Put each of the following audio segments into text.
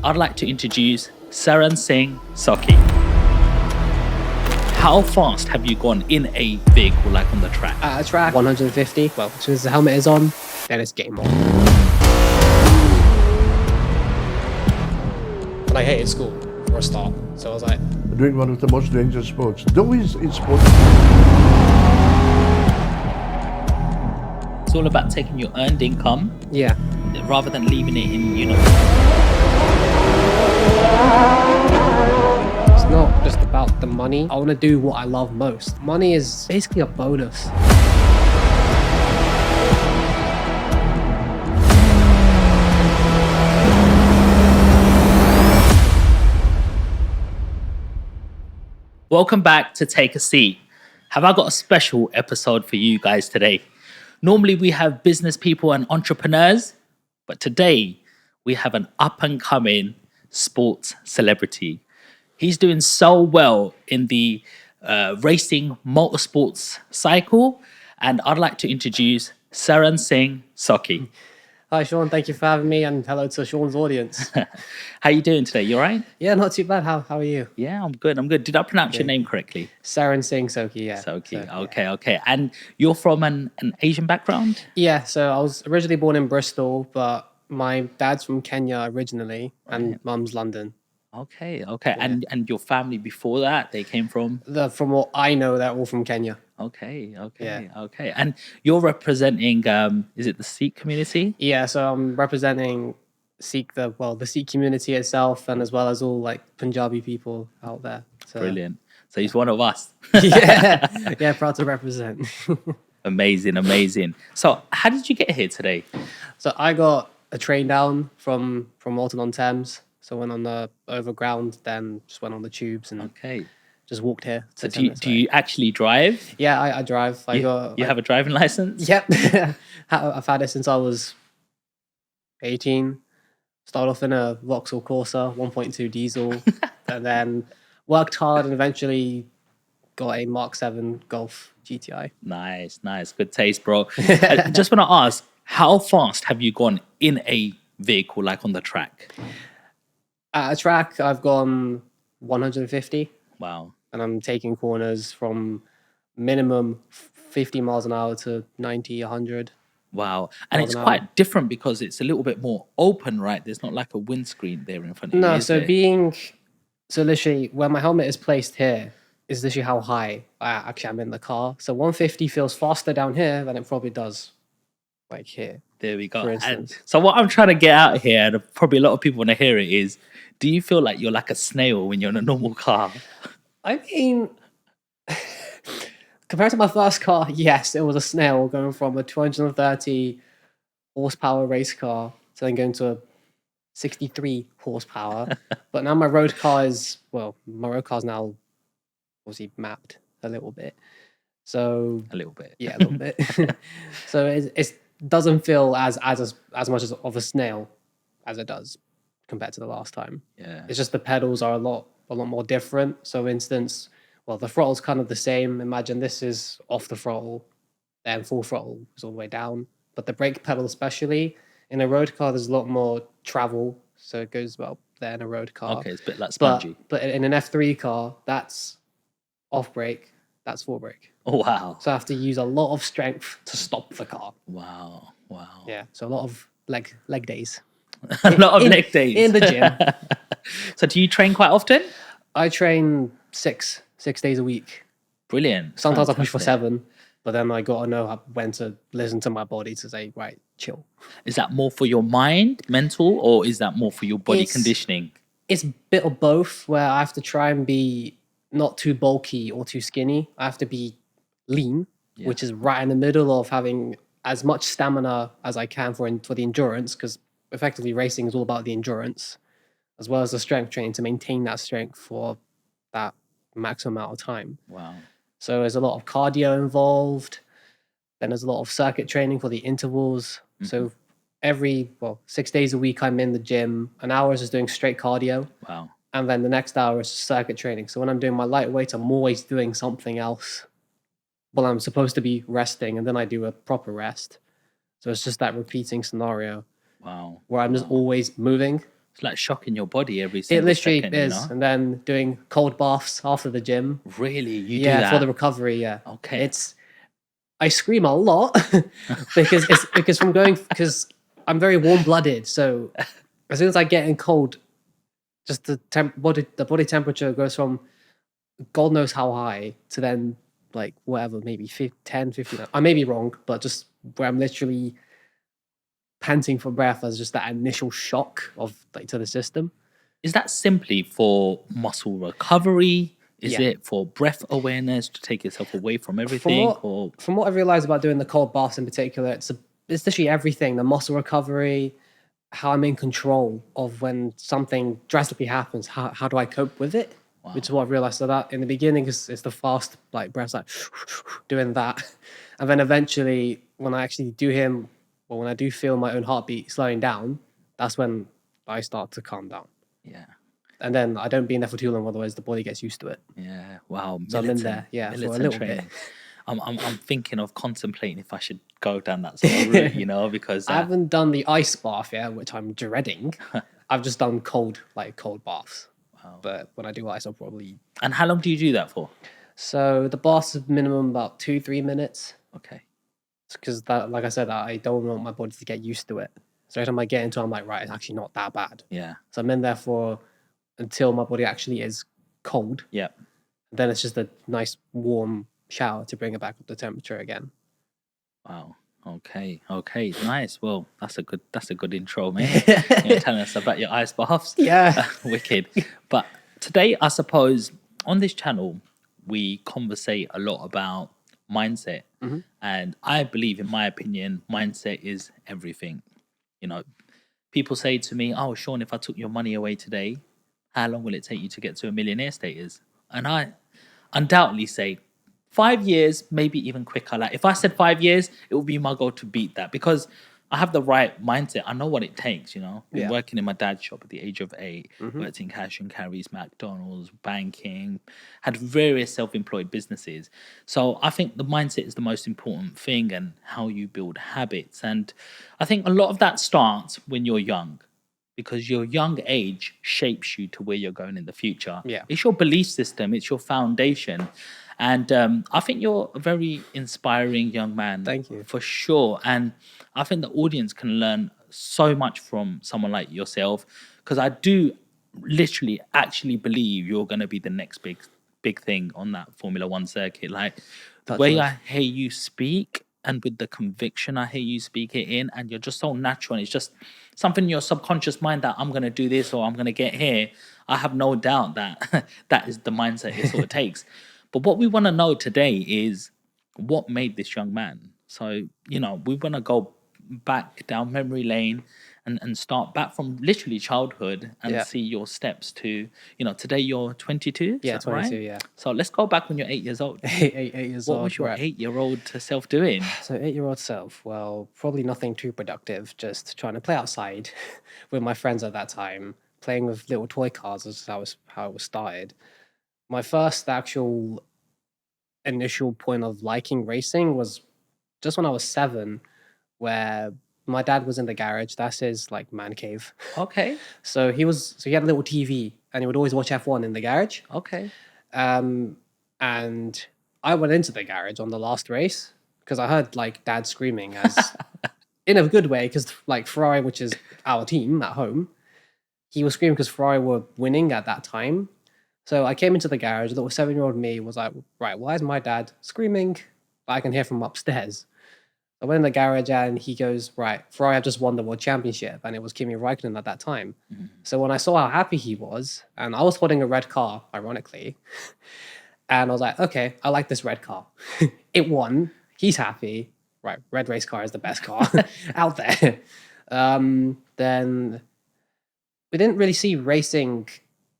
I'd like to introduce Ceran Singh Sokhi. How fast have you gone in a vehicle, like on the track? At a track, 150. Well, as soon as the helmet is on, then it's game on. And I hated school for a start, so I was like, doing one of the most dangerous sports. Though in sport, It's all about taking your earned income yeah. rather than leaving it in, It's not just about the money. I want to do what I love most. Money is basically a bonus. Welcome back to Take a Seat. Have I got a special episode for you guys today? Normally we have business people and entrepreneurs, but today we have an up-and-coming sports celebrity. He's doing so well in the racing motorsports cycle, and I'd like to introduce Ceran Singh Sokhi. Hi, Sean. Thank you for having me, and hello to Sean's audience. How you doing today? You all right? Yeah, not too bad. How are you? Yeah, I'm good. Did I pronounce your name correctly? Ceran Singh Sokhi, yeah. Sokhi. So, Okay. And you're from an Asian background? Yeah, so I was originally born in Bristol, but my dad's from Kenya originally, and mum's London. Okay. And your family before that, they came from? From what I know, they're all from Kenya. Okay. Yeah. And you're representing, is it the Sikh community? Yeah, so I'm representing the Sikh community itself, and as well as all like Punjabi people out there. So, Brilliant. So he's one of us. yeah, proud to represent. Amazing. So how did you get here today? So I got a train down from Alton-on-Thames. So went on the overground, then just went on the tubes and Okay. just walked here. So do you actually drive? Yeah, I drive. You have a driving license? Yep. I've had it since I was 18. Started off in a Vauxhall Corsa 1.2 diesel, and then worked hard and eventually got a Mark 7 Golf GTI. Nice. Good taste, bro. I just want to ask, how fast have you gone in a vehicle, like on the track? At a track, I've gone 150. Wow. And I'm taking corners from minimum 50 miles an hour to 90, 100. Wow. And it's quite different because it's a little bit more open, right? There's not like a windscreen there in front of you. No, so literally where my helmet is placed here is literally how high I am in the car. So 150 feels faster down here than it probably does like here. There we go. For And instance. so what I'm trying to get out here, and probably a lot of people want to hear it, is do you feel like you're like a snail when you're in a normal car? I mean, compared to my first car, yes, it was a snail going from a 230 horsepower race car to then going to a 63 horsepower. But now my road car is now obviously mapped a little bit. So A little bit. yeah, a little bit. So it doesn't feel as much of a snail as it does compared to the last time. Yeah. It's just the pedals are a lot more different. So, for instance, the throttle's kind of the same. Imagine this is off the throttle, then full throttle is all the way down. But the brake pedal, especially in a road car, there's a lot more travel, so it goes well there in a road car. Okay, it's a bit like spongy. But in an F3 car, that's off brake, that's full brake. Oh, wow. So I have to use a lot of strength to stop the car. Wow. Yeah, so a lot of leg days. A lot of leg days. In the gym. So do you train quite often? I train six days a week. Brilliant. Sometimes I push for Fantastic. 7, but then I got to know when to listen to my body to say, right, chill. Is that more for your mind, mental, or is that more for your body It's- conditioning? It's a bit of both, where I have to try and be not too bulky or too skinny. I have to be lean, which is right in the middle of having as much stamina as I can for the endurance, because effectively racing is all about the endurance, as well as the strength training to maintain that strength for that maximum amount of time. Wow. So there's a lot of cardio involved. Then there's a lot of circuit training for the intervals. So 6 days a week, I'm in the gym. An hour is just doing straight cardio. Wow. And then the next hour is circuit training. So when I'm doing my lightweight, I'm always doing something else. Well, I'm supposed to be resting, and then I do a proper rest. So it's just that repeating scenario Wow. where I'm just always moving. It's like shocking your body every It single literally second, is. you know? And then doing cold baths after the gym. Really? You do Yeah, that? for the recovery. Yeah. Okay. I scream a lot because I'm very warm blooded. So as soon as I get in cold, just the body temperature goes from God knows how high to then like whatever, maybe 10, 15. I may be wrong, but just where I'm literally panting for breath as just that initial shock of like to the system. Is that simply for muscle recovery? Is Yeah. it for breath awareness to take yourself away from From everything? Or what I've realized about doing the cold baths in particular, it's literally everything: the muscle recovery, how I'm in control of when something drastically happens. How do I cope with it? Which is what I've realized. So that in the beginning is the fast like breaths, like doing that, and then eventually when I actually do when I do feel my own heartbeat slowing down, that's when I start to calm down. yeah. And then I don't be in there for too long, otherwise the body gets used to it. Yeah, wow. So I'm in there, for a militant little training. bit. I'm thinking of contemplating if I should go down that sort of route, you know, because I haven't done the ice bath yet, which I'm dreading. I've just done cold baths. Wow. But when I do ice, I'll probably. And how long do you do that for? So the baths is minimum about 2-3 minutes. Okay. Because like I said, I don't want my body to get used to it. So every time I get into it, I'm like, right, it's actually not that bad. Yeah. So I'm in there until my body actually is cold. Yeah. Then it's just a nice warm shower to bring it back up to temperature again. Wow. Okay. Okay. Nice. Well, that's a good intro, mate. You're telling us about your ice baths. Yeah. Wicked. But today, I suppose on this channel, we conversate a lot about mindset. Mhm. And I believe, in my opinion, mindset is everything. You know, people say to me, "Oh, Sean, if I took your money away today, how long will it take you to get to a millionaire status?" And I undoubtedly say 5 years, maybe even quicker. Like if I said 5 years, it would be my goal to beat that because I have the right mindset. I know what it takes, you know. Been Yeah. working in my dad's shop at the age of 8, Mhm. worked in cash and carries, McDonald's, banking, had various self-employed businesses. So I think the mindset is the most important thing and how you build habits. And I think a lot of that starts when you're young because your young age shapes you to where you're going in the future. Yeah. It's your belief system, it's your foundation. And I think you're a very inspiring young man. Thank you. For sure. And I think the audience can learn so much from someone like yourself because I do literally actually believe you're going to be the next big thing on that Formula One circuit. Like the way wood. I hear you speak and with the conviction I hear you speak it in, and you're just so natural. And it's just something in your subconscious mind that I'm going to do this or I'm going to get here. I have no doubt that that is the mindset it sort of takes. But what we want to know today is what made this young man. So, you know, we want to go back down memory lane and start back from literally childhood and Yeah. see your steps to, you know, today you're 22. Yeah, is that right? 22, yeah. So let's go back when you're 8 years old. 8 years What old. was your right. 8-year-old self doing? So 8-year-old self, well, probably nothing too productive, just trying to play outside with my friends at that time, playing with little toy cars is how it was started. My first actual initial point of liking racing was just when I was 7, where my dad was in the garage. That's his like man cave. Okay. So he had a little TV and he would always watch F1 in the garage. Okay. And I went into the garage on the last race because I heard like dad screaming as in a good way because like Ferrari, which is our team at home, he was screaming because Ferrari were winning at that time. So I came into the garage. Little 7-year-old me was like, right, why is my dad screaming? But I can hear from upstairs. I went in the garage and he goes, right, Ferrari have just won the world championship, and it was Kimi Raikkonen at that time. Mm-hmm. So when I saw how happy he was, and I was holding a red car, ironically, and I was like, okay, I like this red car. It won. He's happy. Right, red race car is the best car out there. Then we didn't really see racing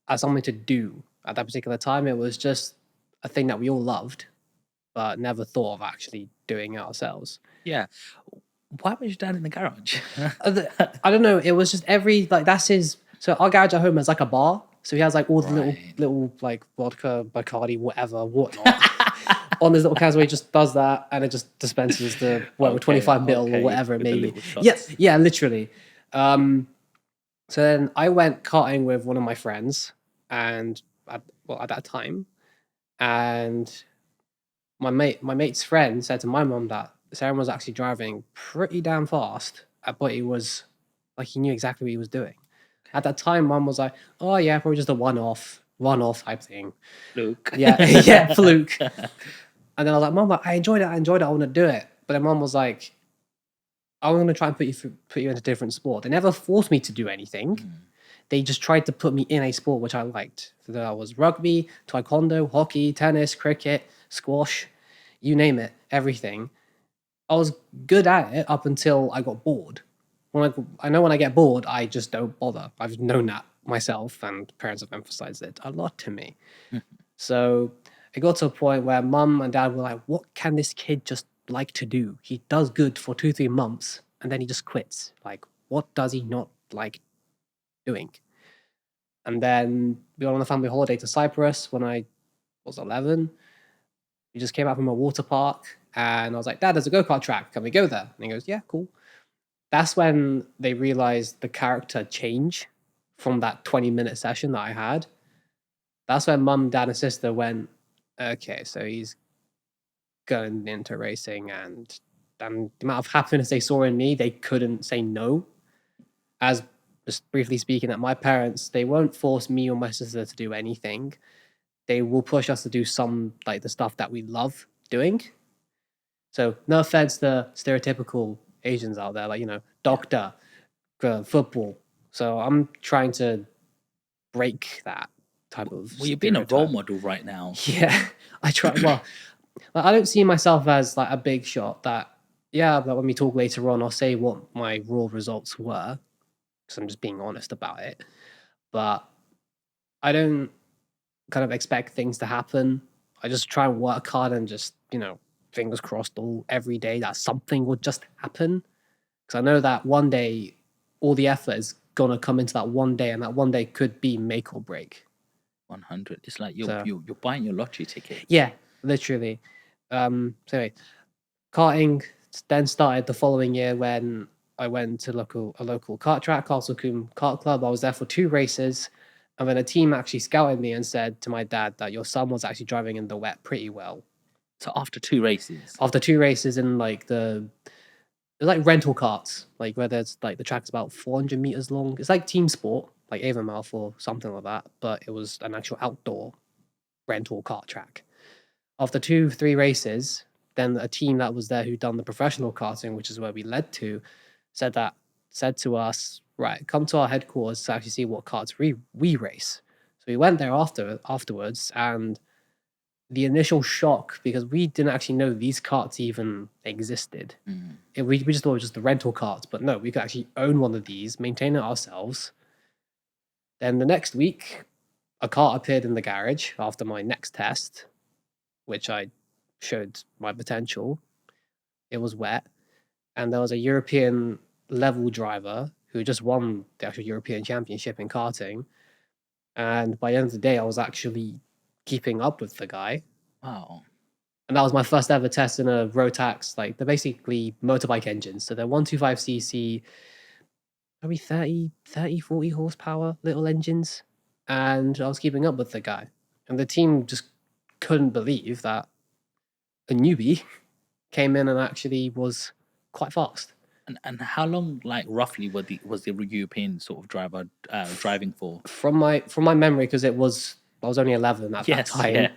as something to do at that particular time. It was just a thing that we all loved, but never thought of actually doing it ourselves. Yeah. Why was your dad in the garage? I don't know. It was just that's his. So our garage at home is like a bar. So he has like all the little like vodka, Bacardi, whatnot on his little cans where he just does that and it just dispenses the 25 ml or whatever it may be. Yeah, literally. So then I went karting with one of my friends, and at that time, and my mate's friend said to my mum that Ceran was actually driving pretty damn fast, but he was like he knew exactly what he was doing. At that time, mum was like, "Oh yeah, probably just a one-off type thing." Luke. Yeah, yeah, fluke. And then I was like, "Mum, I enjoyed it. I want to do it." But then mum was like, "I'm going to try and put you into a different sport." They never forced me to do anything. They just tried to put me in a sport which I liked. So that was rugby, taekwondo, hockey, tennis, cricket, squash, you name it, everything. I was good at it up until I got bored. I know when I get bored, I just don't bother. I've known that myself, and parents have emphasized it a lot to me. So it got to a point where mum and dad were like, "What can this kid just like to do? He does good for 2, 3 months, and then he just quits. Like, what does he not like doing?" And then we went on a family holiday to Cyprus when I was 11. We just came out from a water park, and I was like, "Dad, there's a go-kart track. Can we go there?" And he goes, "Yeah, cool." That's when they realized the character change from that 20-minute session that I had. That's when mum, dad, and sister went, "Okay, so he's going into racing," and the amount of happiness they saw in me, they couldn't say no. As just briefly speaking, that my parents, they won't force me or my sister to do anything. They will push us to do some like the stuff that we love doing. So no offense to stereotypical Asians out there, like doctor, football. So I'm trying to break that type of Well, you're being a role stereotype. model right now. Yeah, I try. Well, like, I don't see myself as like a big shot. But when we talk later on, I'll say what my raw results were because I'm just being honest about it. But I don't kind of expect things to happen. I just try and work hard and just fingers crossed every day that something would just happen. Because I know that one day, all the effort is gonna come into that one day, and that one day could be make or break. 100. It's like you're So you're buying your lottery ticket. yeah, literally. So anyway, karting then started the following year when I went to a local kart track, Castle Coombe Kart Club. I was there for 2 races, and then a team actually scouted me and said to my dad that your son was actually driving in the wet pretty well. So after 2 races, After 2 races in like they're like rental karts, like where there's like the track's about 400 meters long. It's like team sport, like Avonmouth or something like that, but it was an actual outdoor rental kart track. After 2, 3 races, then a team that was there who done the professional karting, which is where we led to, said to us, "Right, come to our headquarters to actually see what karts we race." So we went there afterwards, and the initial shock, because we didn't actually know these karts even existed. We just thought it was just the rental karts, but no, we could actually own one of these, maintain it ourselves. Then the next week, a kart appeared in the garage after my next test, which I showed my potential. It was wet, and there was a European level driver who just won the actual European Championship in karting. And by the end of the day, I was actually keeping up with the guy. wow. And that was my first ever test in a Rotax. Like, they're basically motorbike engines. So they're 125cc, maybe 40 horsepower little engines. And I was keeping up with the guy. And the team just couldn't believe that a newbie came in and actually was quite fast. And how long, like roughly, was the European sort of driver driving for? From my memory, because I was only 11 at that Yes, time. yeah.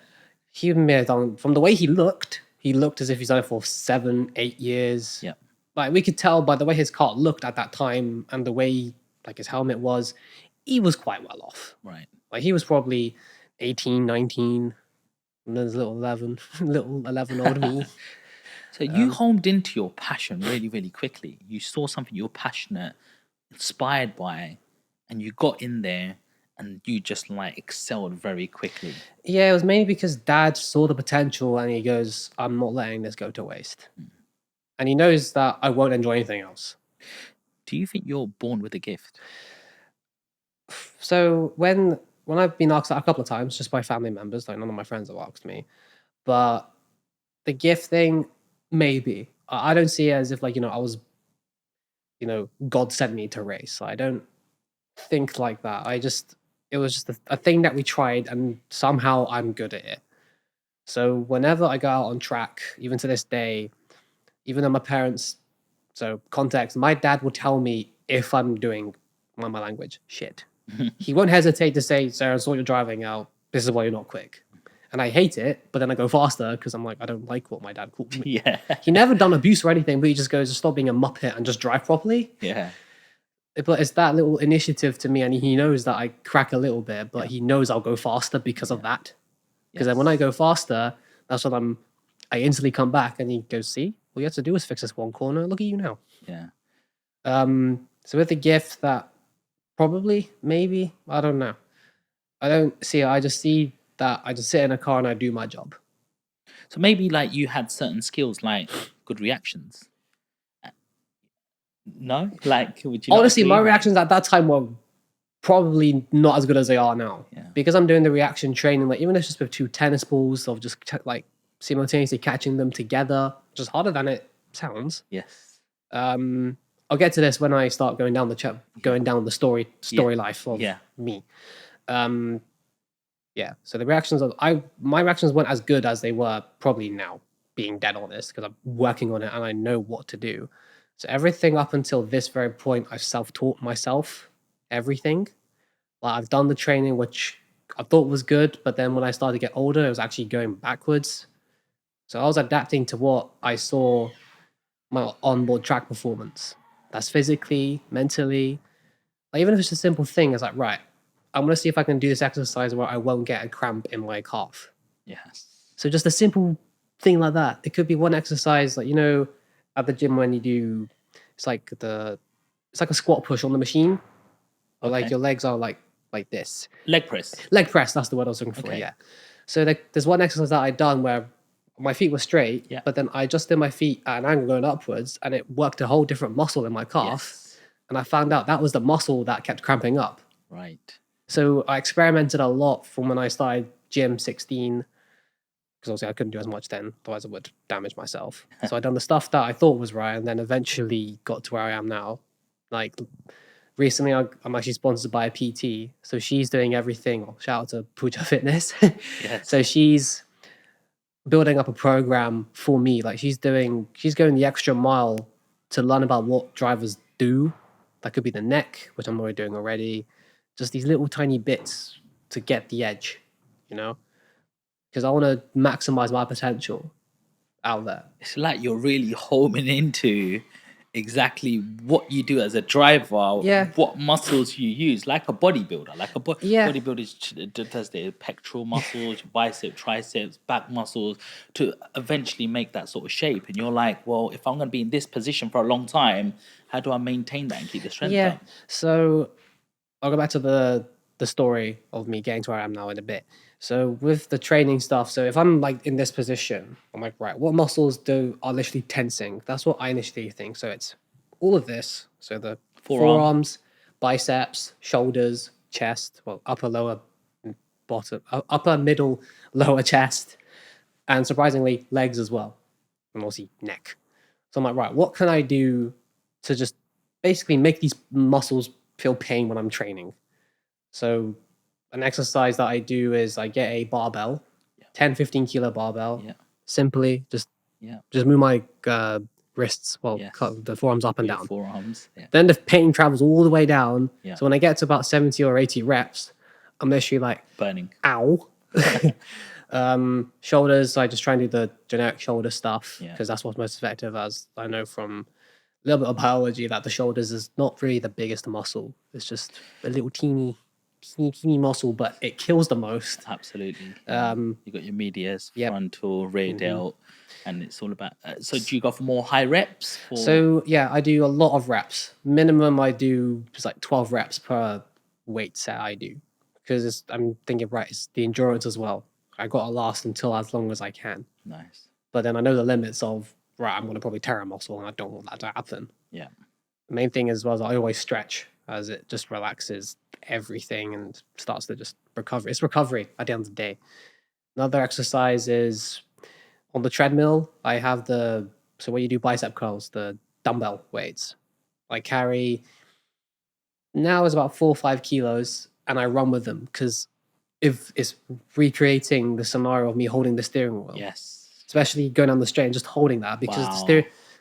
He may have done, from the way he looked as if he's done it for 7-8 years. Yeah. Like, we could tell by the way his car looked at that time and the way like his helmet was, he was quite well off. Right. Like, he was probably 18, 19, and there's little 11 old me. So you homed into your passion really, really quickly. You saw something you're passionate, inspired by, and you got in there and you just like excelled very quickly. Yeah, it was mainly because dad saw the potential and he goes, "I'm not letting this go to waste." And he knows that I won't enjoy anything else. Do you think you're born with a gift? So when I've been asked that a couple of times just by family members, like none of my friends have asked me, but the gift thing, maybe. I don't see it as if like, I was, God sent me to race. I don't think like that. It was just a thing that we tried, and somehow I'm good at it. So whenever I go out on track, even to this day, even though my parents, so context, my dad will tell me if I'm doing my language shit. He won't hesitate to say, Sarah, I saw you're driving out. This is why you're not quick. And I hate it, but then I go faster because I'm like, I don't like what my dad called me. Yeah. He never done abuse or anything, but he just goes, stop being a muppet and just drive properly. Yeah. But it's that little initiative to me, and he knows that I crack a little bit, but he knows I'll go faster because of that. Because then when I go faster, that's when I instantly come back, and he goes, see, all you have to do is fix this one corner. Look at you now. Yeah. So with the gift, that probably, maybe, I don't know. I don't see it. I just see that I just sit in a car and I do my job. So maybe like you had certain skills like good reactions. No? Like would you not Honestly, my agree? reactions at that time were probably not as good as they are now. Yeah. Because I'm doing the reaction training, like even if it's just with 2 tennis balls, of just like simultaneously catching them together, which is harder than it sounds. Yes. I'll get to this when I start going down the story life of me. Yeah. So the reactions my reactions weren't as good as they were probably now, being dead honest, because I'm working on it and I know what to do. So everything up until this very point, I've self-taught myself everything. Like I've done the training, which I thought was good, but then when I started to get older, it was actually going backwards. So I was adapting to what I saw my onboard track performance. That's physically, mentally. Like even if it's a simple thing, it's like, right, I'm gonna see if I can do this exercise where I won't get a cramp in my calf. Yes. So just a simple thing like that. It could be one exercise, like at the gym when you do, it's like a squat push on the machine, or like Okay. your legs are like this. Leg press. Leg press, that's the word I was looking for. Okay. Yeah. So there's one exercise that I done where my feet were straight, Yeah. but then I adjusted my feet at an angle going upwards, and it worked a whole different muscle in my calf. Yes. And I found out that was the muscle that kept cramping up. Right. So I experimented a lot from when I started gym 16, because obviously I couldn't do as much then, otherwise I would damage myself. So I done the stuff that I thought was right, and then eventually got to where I am now. Like recently, I'm actually sponsored by a PT, so she's doing everything. Shout out to Puja Fitness. Yes. So she's building up a program for me. Like she's going the extra mile to learn about what drivers do. That could be the neck, which I'm already doing already. Just these little tiny bits to get the edge, because I want to maximize my potential out there. It's like you're really homing into exactly what you do as a driver, Yeah. what muscles you use, like a bodybuilder. Like a Yeah. bodybuilder does their pectoral muscles, bicep, triceps, back muscles to eventually make that sort of shape. And you're like, well, if I'm going to be in this position for a long time, how do I maintain that and keep the strength Yeah. up? So I'll go back to the story of me getting to where I am now in a bit. So with the training stuff, so if I'm like in this position, I'm like, right, what muscles are literally tensing? That's what I initially think. So it's all of this. So the forearms, biceps, shoulders, chest, well, upper, lower, bottom, upper, middle, lower chest, and surprisingly, legs as well, and also neck. So I'm like, right, what can I do to just basically make these muscles feel pain when I'm training? So an exercise that I do is I get a barbell, 10, 15 kilo barbell. Yeah. Simply just move my wrists, cut the forearms up and Your down. forearms. Yeah. Then the pain travels all the way down. Yeah. So when I get to about 70 or 80 reps, I'm literally like, Burning. ow. Shoulders, I just try and do the generic shoulder stuff because that's what's most effective, as I know from a little bit of biology that the shoulders is not really the biggest muscle. It's just a little teeny muscle, but it kills the most. Absolutely. You got your medius, frontal, rear delt, and it's all about. So do you go for more high reps? So I do a lot of reps. Minimum I do is like 12 reps per weight set I do, because I'm thinking, right, it's the endurance as well. I got to last until as long as I can. Nice. But then I know the limits of, right, I'm going to probably tear a muscle, and I don't want that to happen. Yeah. The main thing as well is I always stretch, as it just relaxes everything and starts to just recover. It's recovery at the end of the day. Another exercise is on the treadmill. I have so when you do bicep curls, the dumbbell weights. I carry now it's about 4 or 5 kilos, and I run with them because if it's recreating the scenario of me holding the steering wheel, Yes. especially going down the straight and just holding that because Wow.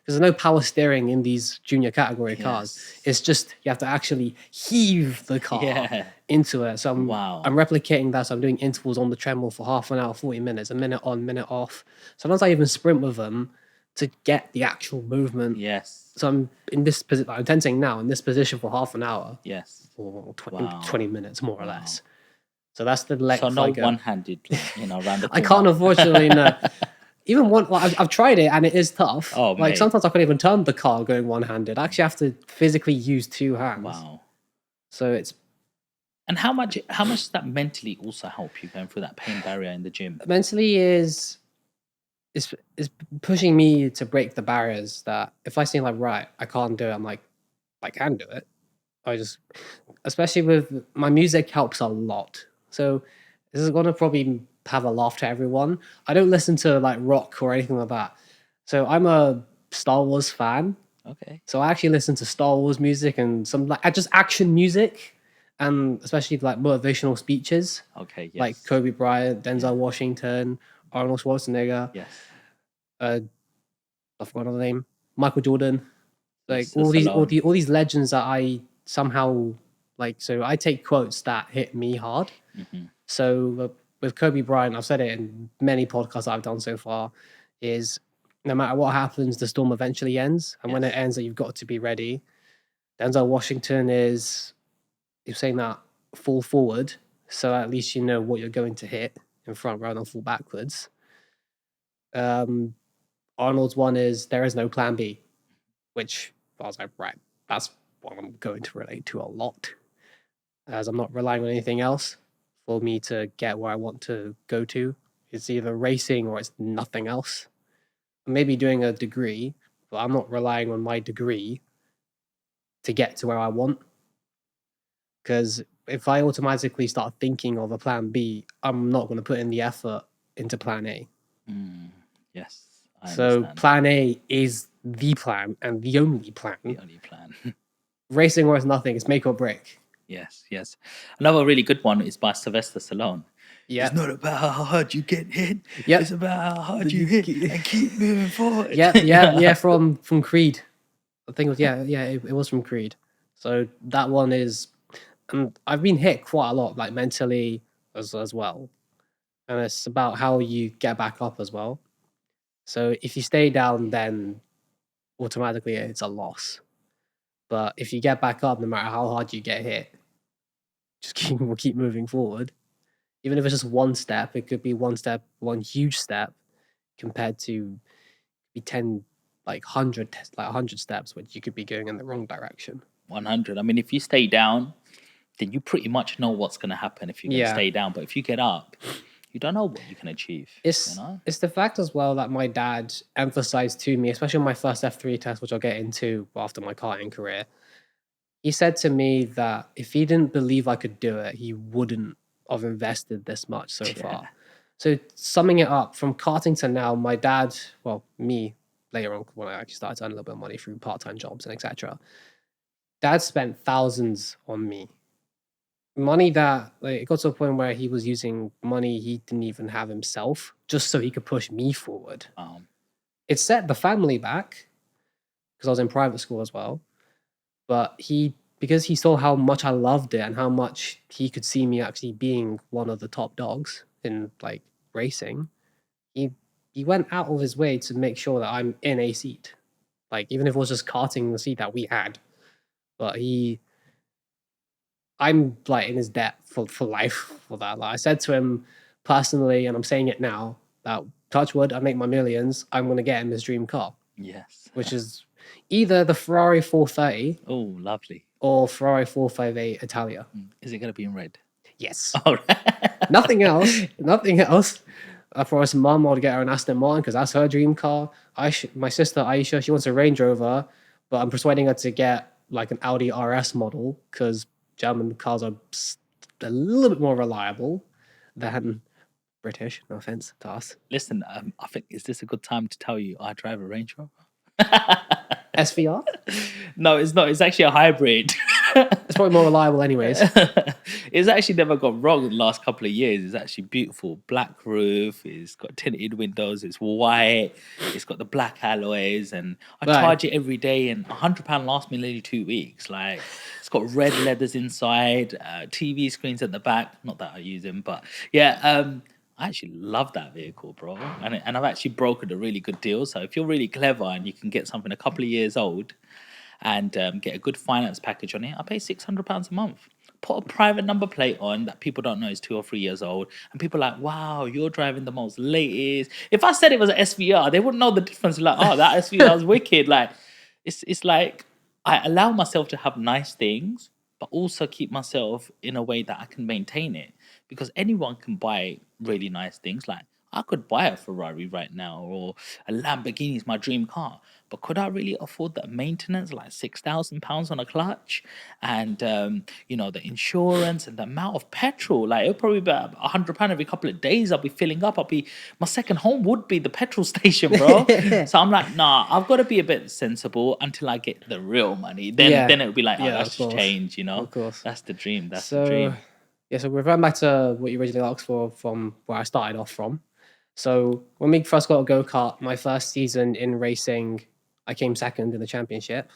because there's no power steering in these junior category cars. Yes. It's just you have to actually heave the car Yeah. into it. So I'm Wow. I'm replicating that. So I'm doing intervals on the treadmill for half an hour, 40 minutes, a minute on, minute off. Sometimes I even sprint with them to get the actual movement. Yes. So I'm in this position. I'm tensing now in this position for half an hour Yes. or 20, Wow. 20 minutes more or Wow. less. So that's the length So no I go. one-handed, around the corner. I can't, unfortunately, no. Even one, like, I've tried it and it is tough. Oh, like mate. sometimes I can't even turn the car going one-handed. I actually have to physically use two hands. Wow. So it's And how much does that mentally also help you going through that pain barrier in the gym? mentally is pushing me to break the barriers that if I seem like right, I can't do it. I'm like, I can do it. I just, especially with my music helps a lot. So this is gonna probably have a laugh to everyone. I don't listen to like rock or anything like that. So I'm a Star Wars fan. Okay. So I actually listen to Star Wars music and some like just action music, and especially like motivational speeches, Okay. Yes. like Kobe Bryant, Denzel Washington, Arnold Schwarzenegger. Yes. I forgot the name. Michael Jordan. Like Yes, all Stallone. these legends that I somehow like. So I take quotes that hit me hard. Mhm. So with Kobe Bryant, I've said it in many podcasts I've done so far, is no matter what happens, the storm eventually ends, and when it Yes. ends, that you've got to be ready. Denzel Washington is saying that fall forward, so at least you know what you're going to hit in front rather than fall backwards. Arnold's one is there is no plan B, which I was like, right, that's what I'm going to relate to a lot, as I'm not relying on anything else for me to get where I want to go to. It's either racing or it's nothing else. I may be doing a degree, but I'm not relying on my degree to get to where I want. Because if I automatically start thinking of a plan B, I'm not going to put in the effort into plan A. Yes. I So understand. plan A is the plan and the only plan. The only plan. Racing or it's nothing. It's make or break. Yes. Yes. Another really good one is by Sylvester Stallone. Yeah. It's not about how hard you get hit. Yep. It's about how hard you hit and keep moving forward. Yeah. From Creed. I think it was it was from Creed. So that one is, and I've been hit quite a lot, like mentally as well. And it's about how you get back up as well. So if you stay down, then automatically it's a loss. But if you get back up, no matter how hard you get hit, just keep moving forward. Even if it's just one step, it could be one step, one huge step, compared to be 10, like 100 steps, which you could be going in the wrong direction. 100. I mean, if you stay down, then you pretty much know what's going to happen if you're going to Yeah. stay down. But if you get up, you don't know what you can achieve. It's the fact as well that my dad emphasized to me, especially on my first F3 test, which I'll get into after my karting career. He said to me that if he didn't believe I could do it, he wouldn't have invested this much so far. So summing it up, from karting to now, my dad, well, me later on when I actually started to earn a little bit of money through part-time jobs and etc. Dad spent thousands on me. Money that it got to a point where he was using money he didn't even have himself just so he could push me forward. It set the family back because I was in private school as well. But because he saw how much I loved it and how much he could see me actually being one of the top dogs in like racing, he went out of his way to make sure that I'm in a seat. Like even if it was just karting the seat that we had. But I'm like in his debt for life for that. Like I said to him personally, and I'm saying it now, that touch wood, I make my millions, I'm gonna get him his dream car. Yes. Which is either the Ferrari 430 Oh, lovely. or Ferrari 458 Italia. Is it going to be in red? Yes. All right. Nothing else. For us, mum, I would get her an Aston Martin because that's her dream car. My sister Aisha, she wants a Range Rover, but I'm persuading her to get like an Audi RS model because German cars are a little bit more reliable than British. No offense to us. Listen, I think, is this a good time to tell you I drive a Range Rover? SVR? No, it's not. It's actually a hybrid. It's probably more reliable anyways. It's actually never gone wrong in the last couple of years. It's actually beautiful. Black roof, it's got tinted windows, it's white, it's got the black alloys, and I Right. charge it every day, and £100 lasts me nearly 2 weeks. Like, it's got red leathers inside, TV screens at the back. Not that I use them, but yeah, I actually love that vehicle, bro. And I've actually brokered a really good deal. So if you're really clever and you can get something a couple of years old and get a good finance package on it, I pay £600 a month. Put a private number plate on that people don't know is 2 or 3 years old, and people are like, wow, you're driving the most latest. If I said it was an SVR, they wouldn't know the difference. Like, oh, that SVR is wicked. Like, it's like I allow myself to have nice things, but also keep myself in a way that I can maintain it. Because anyone can buy really nice things. Like, I could buy a Ferrari right now, or a Lamborghini is my dream car. But could I really afford that maintenance, like £6,000 on a clutch, and the insurance and the amount of petrol? Like, it'll probably be about £100 every couple of days. I'll be filling up. My second home would be the petrol station, bro. So I'm like, nah, I've got to be a bit sensible until I get the real money. Then it'll be like, oh, Yeah, that's of just course. change, Of course. That's the dream. That's the dream. Yeah, so referring back to what you originally asked for from where I started off from. So when we first got a go-kart, my first season in racing, I came second in the championship.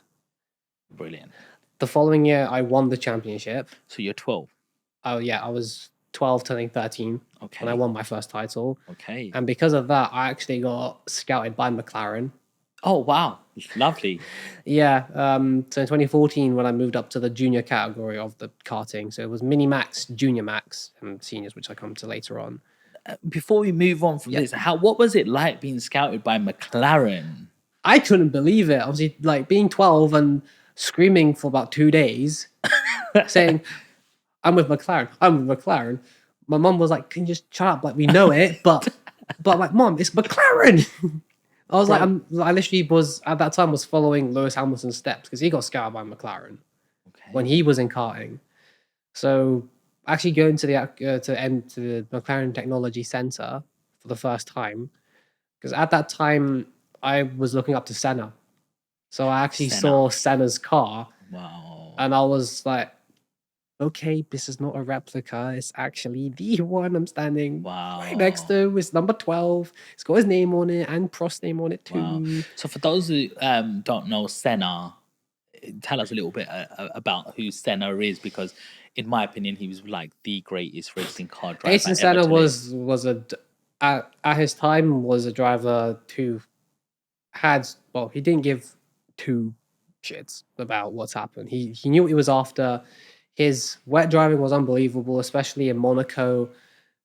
Brilliant. The following year, I won the championship. So you're 12. Oh yeah, I was 12 turning 13 Okay. when I won my first title. Okay. And because of that, I actually got scouted by McLaren. Oh, wow. Lovely. Yeah. So in 2014, when I moved up to the junior category of the karting, so it was mini max, junior max, and seniors, which I come to later on. Before we move on from this, what was it like being scouted by McLaren? I couldn't believe it. Obviously, like being 12 and screaming for about 2 days, saying, I'm with McLaren. I'm with McLaren. My mum was like, can you just shut up? Like, we know it, but like, Mom, it's McLaren. I was like, I literally was, at that time, was following Lewis Hamilton's steps because he got scouted by McLaren when he was in karting. So actually going to the McLaren Technology Center for the first time, because at that time I was looking up to Senna. So I actually saw Senna's car. Wow. And I was like, okay, this is not a replica. It's actually the one I'm standing right next to. It's number 12. It's got his name on it and Prost's name on it too. Wow. So for those who don't know Senna, tell us a little bit about who Senna is, because in my opinion, he was like the greatest racing car driver. Ayrton Senna was at his time was a driver who had, well, he didn't give two shits about what's happened. He knew what he was after. His wet driving was unbelievable, especially in Monaco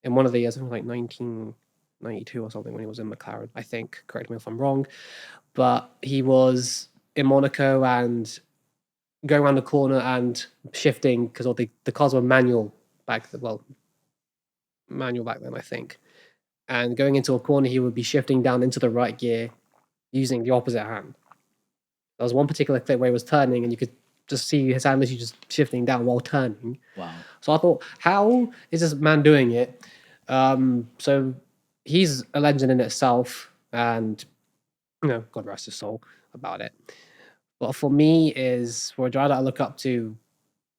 in one of the years, I think like 1992 or something, when he was in McLaren, I think. Correct me if I'm wrong. But he was in Monaco and going around the corner and shifting, because all the cars were manual back then, I think. And going into a corner, he would be shifting down into the right gear using the opposite hand. There was one particular clip where he was turning and you could just see his hand literally just shifting down while turning. Wow. So I thought, how is this man doing it? So he's a legend in itself, and God rest his soul about it. But for me, for a driver that I look up to,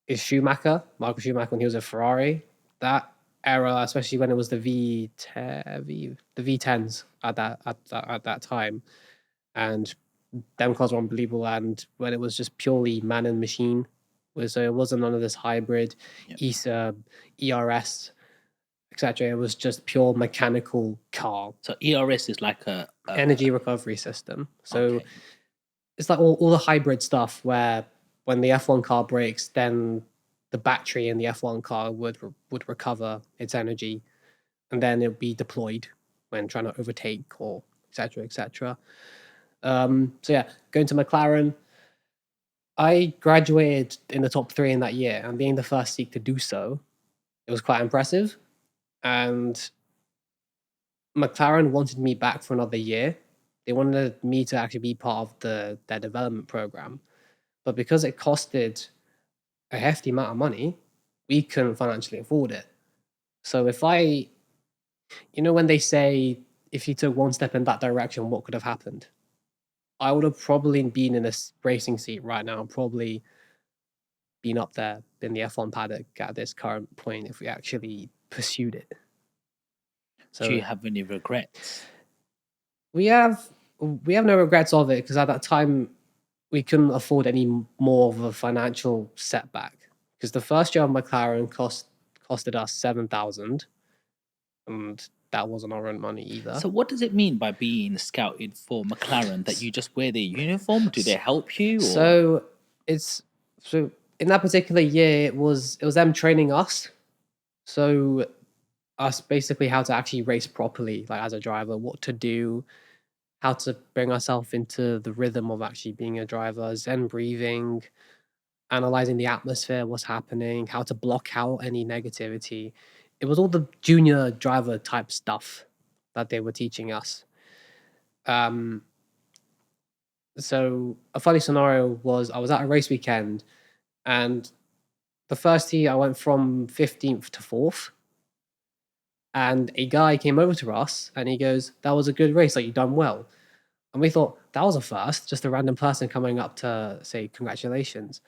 is Michael Schumacher, when he was a Ferrari. That era, especially when it was the V10s at that time, and them cars were unbelievable. And when it was just purely man and machine, so it wasn't none of this hybrid, ERS, etc. It was just pure mechanical car. So ERS is like a energy recovery system. So it's like all the hybrid stuff where when the F1 car breaks, then the battery in the F1 car would recover its energy, and then it would be deployed when trying to overtake, or etc. etc. So yeah, going to McLaren, I graduated in the top 3 in that year, and being the first Sikh to do so, it was quite impressive. And McLaren wanted me back for another year. They wanted me to actually be part of their development program. But because it costed a hefty amount of money, we couldn't financially afford it. So when they say, if you took one step in that direction, what could have happened? I would have probably been in a racing seat right now, probably been up there in the F1 paddock at this current point if we actually pursued it. So Do you have any regrets? we have no regrets of it because at that time we couldn't afford any more of a financial setback because the first year of McLaren costed us 7,000, and that wasn't our own money either. So what does it mean by being scouted for McLaren? That you just wear their uniform? Do they help you? Or? So in that particular year, it was them training us. So us basically how to actually race properly, like as a driver, what to do, how to bring ourselves into the rhythm of actually being a driver, Zen breathing, analyzing the atmosphere, what's happening, how to block out any negativity. It was all the junior driver type stuff that they were teaching us. So a funny scenario was I was at a race weekend, and the first heat I went from 15th to 4th, and a guy came over to us and he goes, "That was a good race, like you done well." And we thought that was a first, just a random person coming up to say congratulations.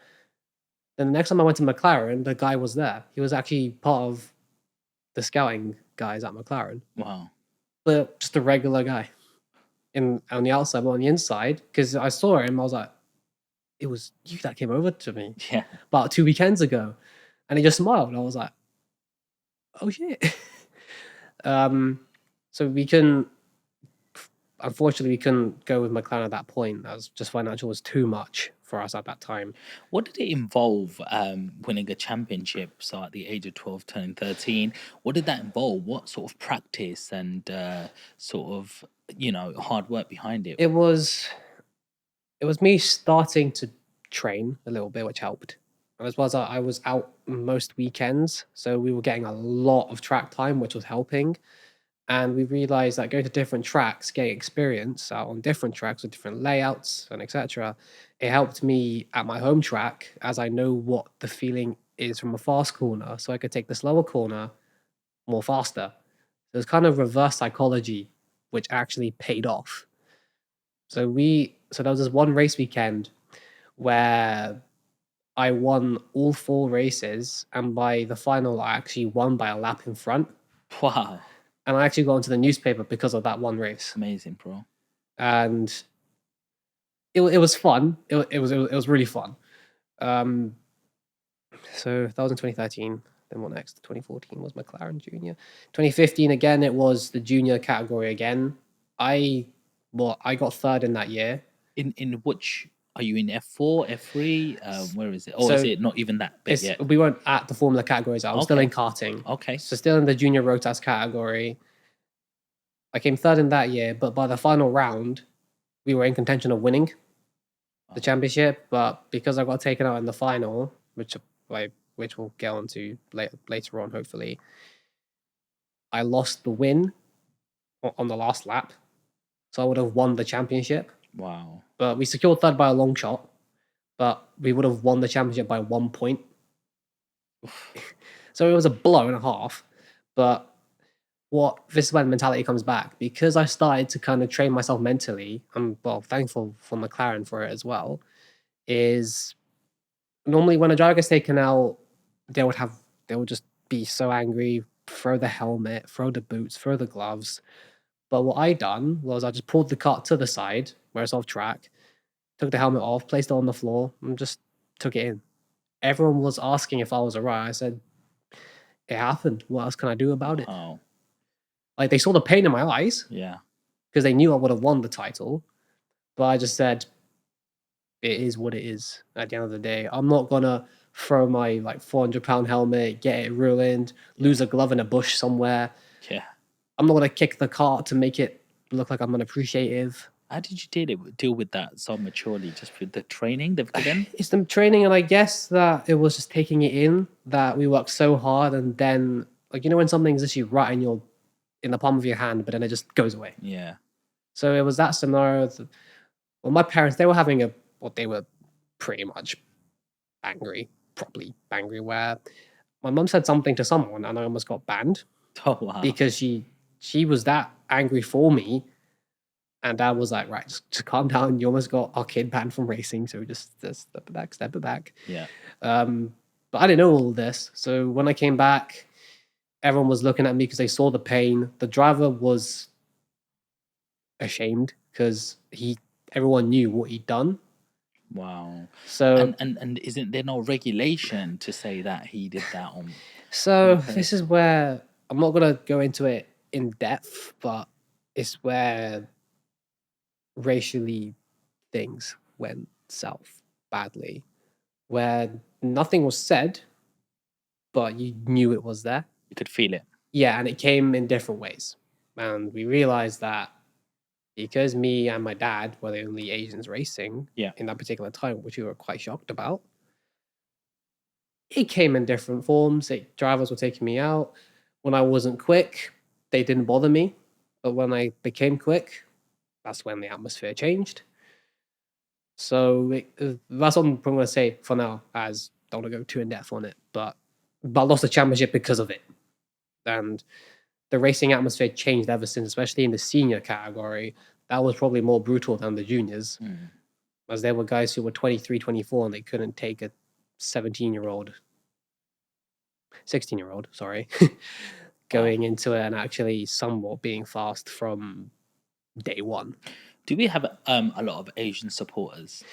Then the next time I went to McLaren, the guy was there. He was actually part of the scouting guys at McLaren, Wow. but just a regular guy. On the outside, but on the inside, because I saw him, I was like, "It was you that came over to me Yeah. about 2 weekends ago," and he just smiled. And I was like, "Oh shit." So unfortunately, we couldn't go with McLaren at that point. That was just financial was too much for us at that time. What did it involve winning a championship? So at the age of 12, turning 13, what did that involve? What sort of practice and sort of, hard work behind it? It was me starting to train a little bit, which helped. As well as I was out most weekends, so we were getting a lot of track time, which was helping. And we realized that going to different tracks, getting experience out on different tracks with different layouts and etc., it helped me at my home track as I know what the feeling is from a fast corner, so I could take the slower corner more faster. So it's kind of reverse psychology, which actually paid off. So there was this one race weekend where I won all 4 races, and by the final, I actually won by a lap in front. Wow. And I actually got into the newspaper because of that one race. Amazing, bro. And it was fun. It was really fun. So that was in 2013. Then what next? 2014 was McLaren Junior. 2015 again, it was the junior category again. I got third in that year. In which are you in F4, F3? Where is it? Or So is it not even that big yet? We weren't at the Formula categories. I was still in karting. Okay. So still in the junior rotas category. I came third in that year, but by the final round, we were in contention of winning the championship. But because I got taken out in the final, which we'll get onto later on, hopefully, I lost the win on the last lap. So I would have won the championship. Wow. But we secured third by a long shot, but we would have won the championship by 1 point. So it was a blow and a half. But this is when mentality comes back. Because I started to kind of train myself mentally, I'm thankful for McLaren for it as well, is normally when a driver gets taken out, they would just be so angry, throw the helmet, throw the boots, throw the gloves. But what I done was I just pulled the cart to the side where it's off track, took the helmet off, placed it on the floor, and just took it in. Everyone was asking if I was alright. I said, it happened. What else can I do about it? Wow. Like, they saw the pain in my eyes. Yeah. Because they knew I would have won the title. But I just said, it is what it is at the end of the day. I'm not going to throw my 400-pound helmet, get it ruined, lose a glove in a bush somewhere. Yeah. I'm not going to kick the cart to make it look like I'm unappreciative. How did you deal with that so maturely? Just with the training they've given? It's the training, and I guess that it was just taking it in, that we worked so hard, and then, when something's actually right in the palm of your hand, but then it just goes away. Yeah. So it was that scenario. My parents, they were pretty much angry, properly angry, where my mum said something to someone and I almost got banned. Oh, wow. Because she was that angry for me. And Dad was like, right, just calm down. You almost got our kid banned from racing, so just step it back. Yeah. But I didn't know all this. So when I came back, everyone was looking at me because they saw the pain. The driver was ashamed because everyone knew what he'd done. Wow. So And isn't there no regulation to say that he did that on? So this is where I'm not gonna go into it in depth, but it's where racially things went south badly, where nothing was said, but you knew it was there. You could feel it. Yeah, and it came in different ways. And we realized that because me and my dad were the only Asians racing in that particular time, which we were quite shocked about, it came in different forms. Drivers were taking me out. When I wasn't quick, they didn't bother me. But when I became quick, that's when the atmosphere changed. So that's what I'm going to say for now, as don't want to go too in depth on it. But I lost the championship because of it. And the racing atmosphere changed ever since, especially in the senior category. That was probably more brutal than the juniors, as there were guys who were 23, 24, and they couldn't take a 16-year-old, sorry, going into it and actually somewhat being fast from day one. Do we have a lot of Asian supporters?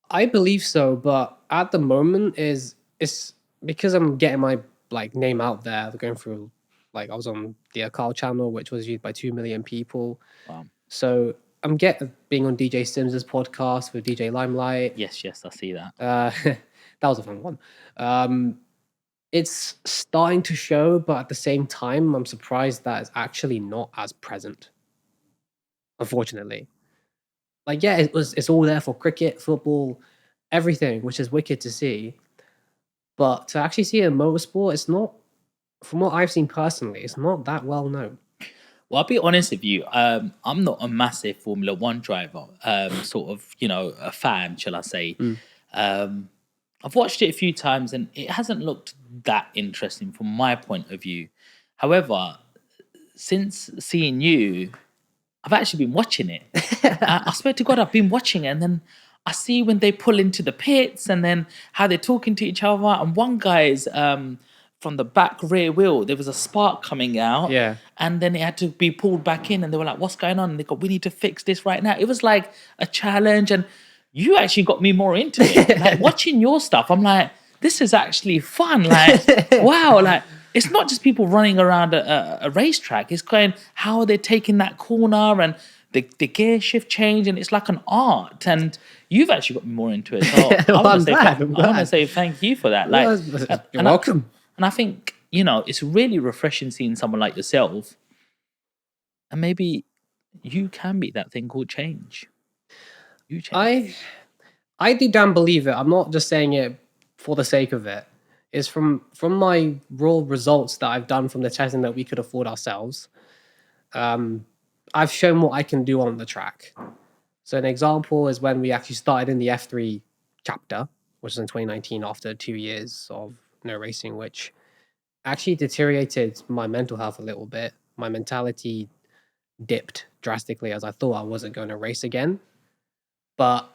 I believe so, but at the moment it's because I'm getting my name out there, going through I was on the Carl channel, which was viewed by 2 million people. Wow. So I'm being on DJ Sims's podcast with DJ Limelight. Yes, I see that. That was a fun one. It's starting to show, but at the same time, I'm surprised that it's actually not as present. Unfortunately, it's all there for cricket, football, everything, which is wicked to see. But to actually see it in motorsport, it's not. From what I've seen personally, it's not that well known. Well, I'll be honest with you. I'm not a massive Formula One driver. Sort of, a fan, shall I say? I've watched it a few times, and it hasn't looked that interesting from my point of view. However, since seeing you, I've actually been watching it. I swear to God, I've been watching it, and then I see when they pull into the pits, and then how they're talking to each other. And one guy's from the back rear wheel, there was a spark coming out, and then it had to be pulled back in, and they were like, "What's going on?" And they go, "We need to fix this right now." It was like a challenge, and you actually got me more into it. Like watching your stuff, I'm like, this is actually fun. Like, wow, like. It's not just people running around a racetrack. It's going, how are they taking that corner and the gear shift change? And it's like an art. And you've actually got me more into it. So I want to say thank you for that. You're welcome. And I think, it's really refreshing seeing someone like yourself. And maybe you can be that thing called change. You change. I deep down believe it. I'm not just saying it for the sake of it. Is from my raw results that I've done from the testing that we could afford ourselves. I've shown what I can do on the track. So an example is when we actually started in the F3 chapter, which was in 2019 after 2 years of no racing, which actually deteriorated my mental health a little bit. My mentality dipped drastically as I thought I wasn't going to race again. But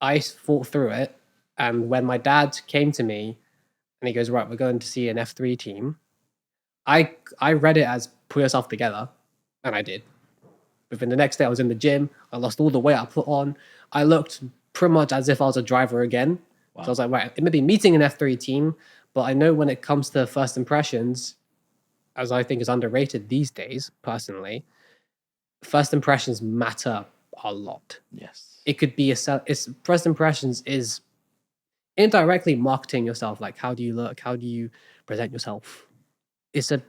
I fought through it. And when my dad came to me, and he goes, right, we're going to see an F3 team. I read it as put yourself together, and I did. Within the next day, I was in the gym. I lost all the weight I put on. I looked pretty much as if I was a driver again. Wow. So I was like, right, it may be meeting an F3 team, but I know when it comes to first impressions, as I think is underrated these days, personally, first impressions matter a lot. Yes. It could be first impressions is indirectly marketing yourself. Like, how do you look? How do you present yourself? It's a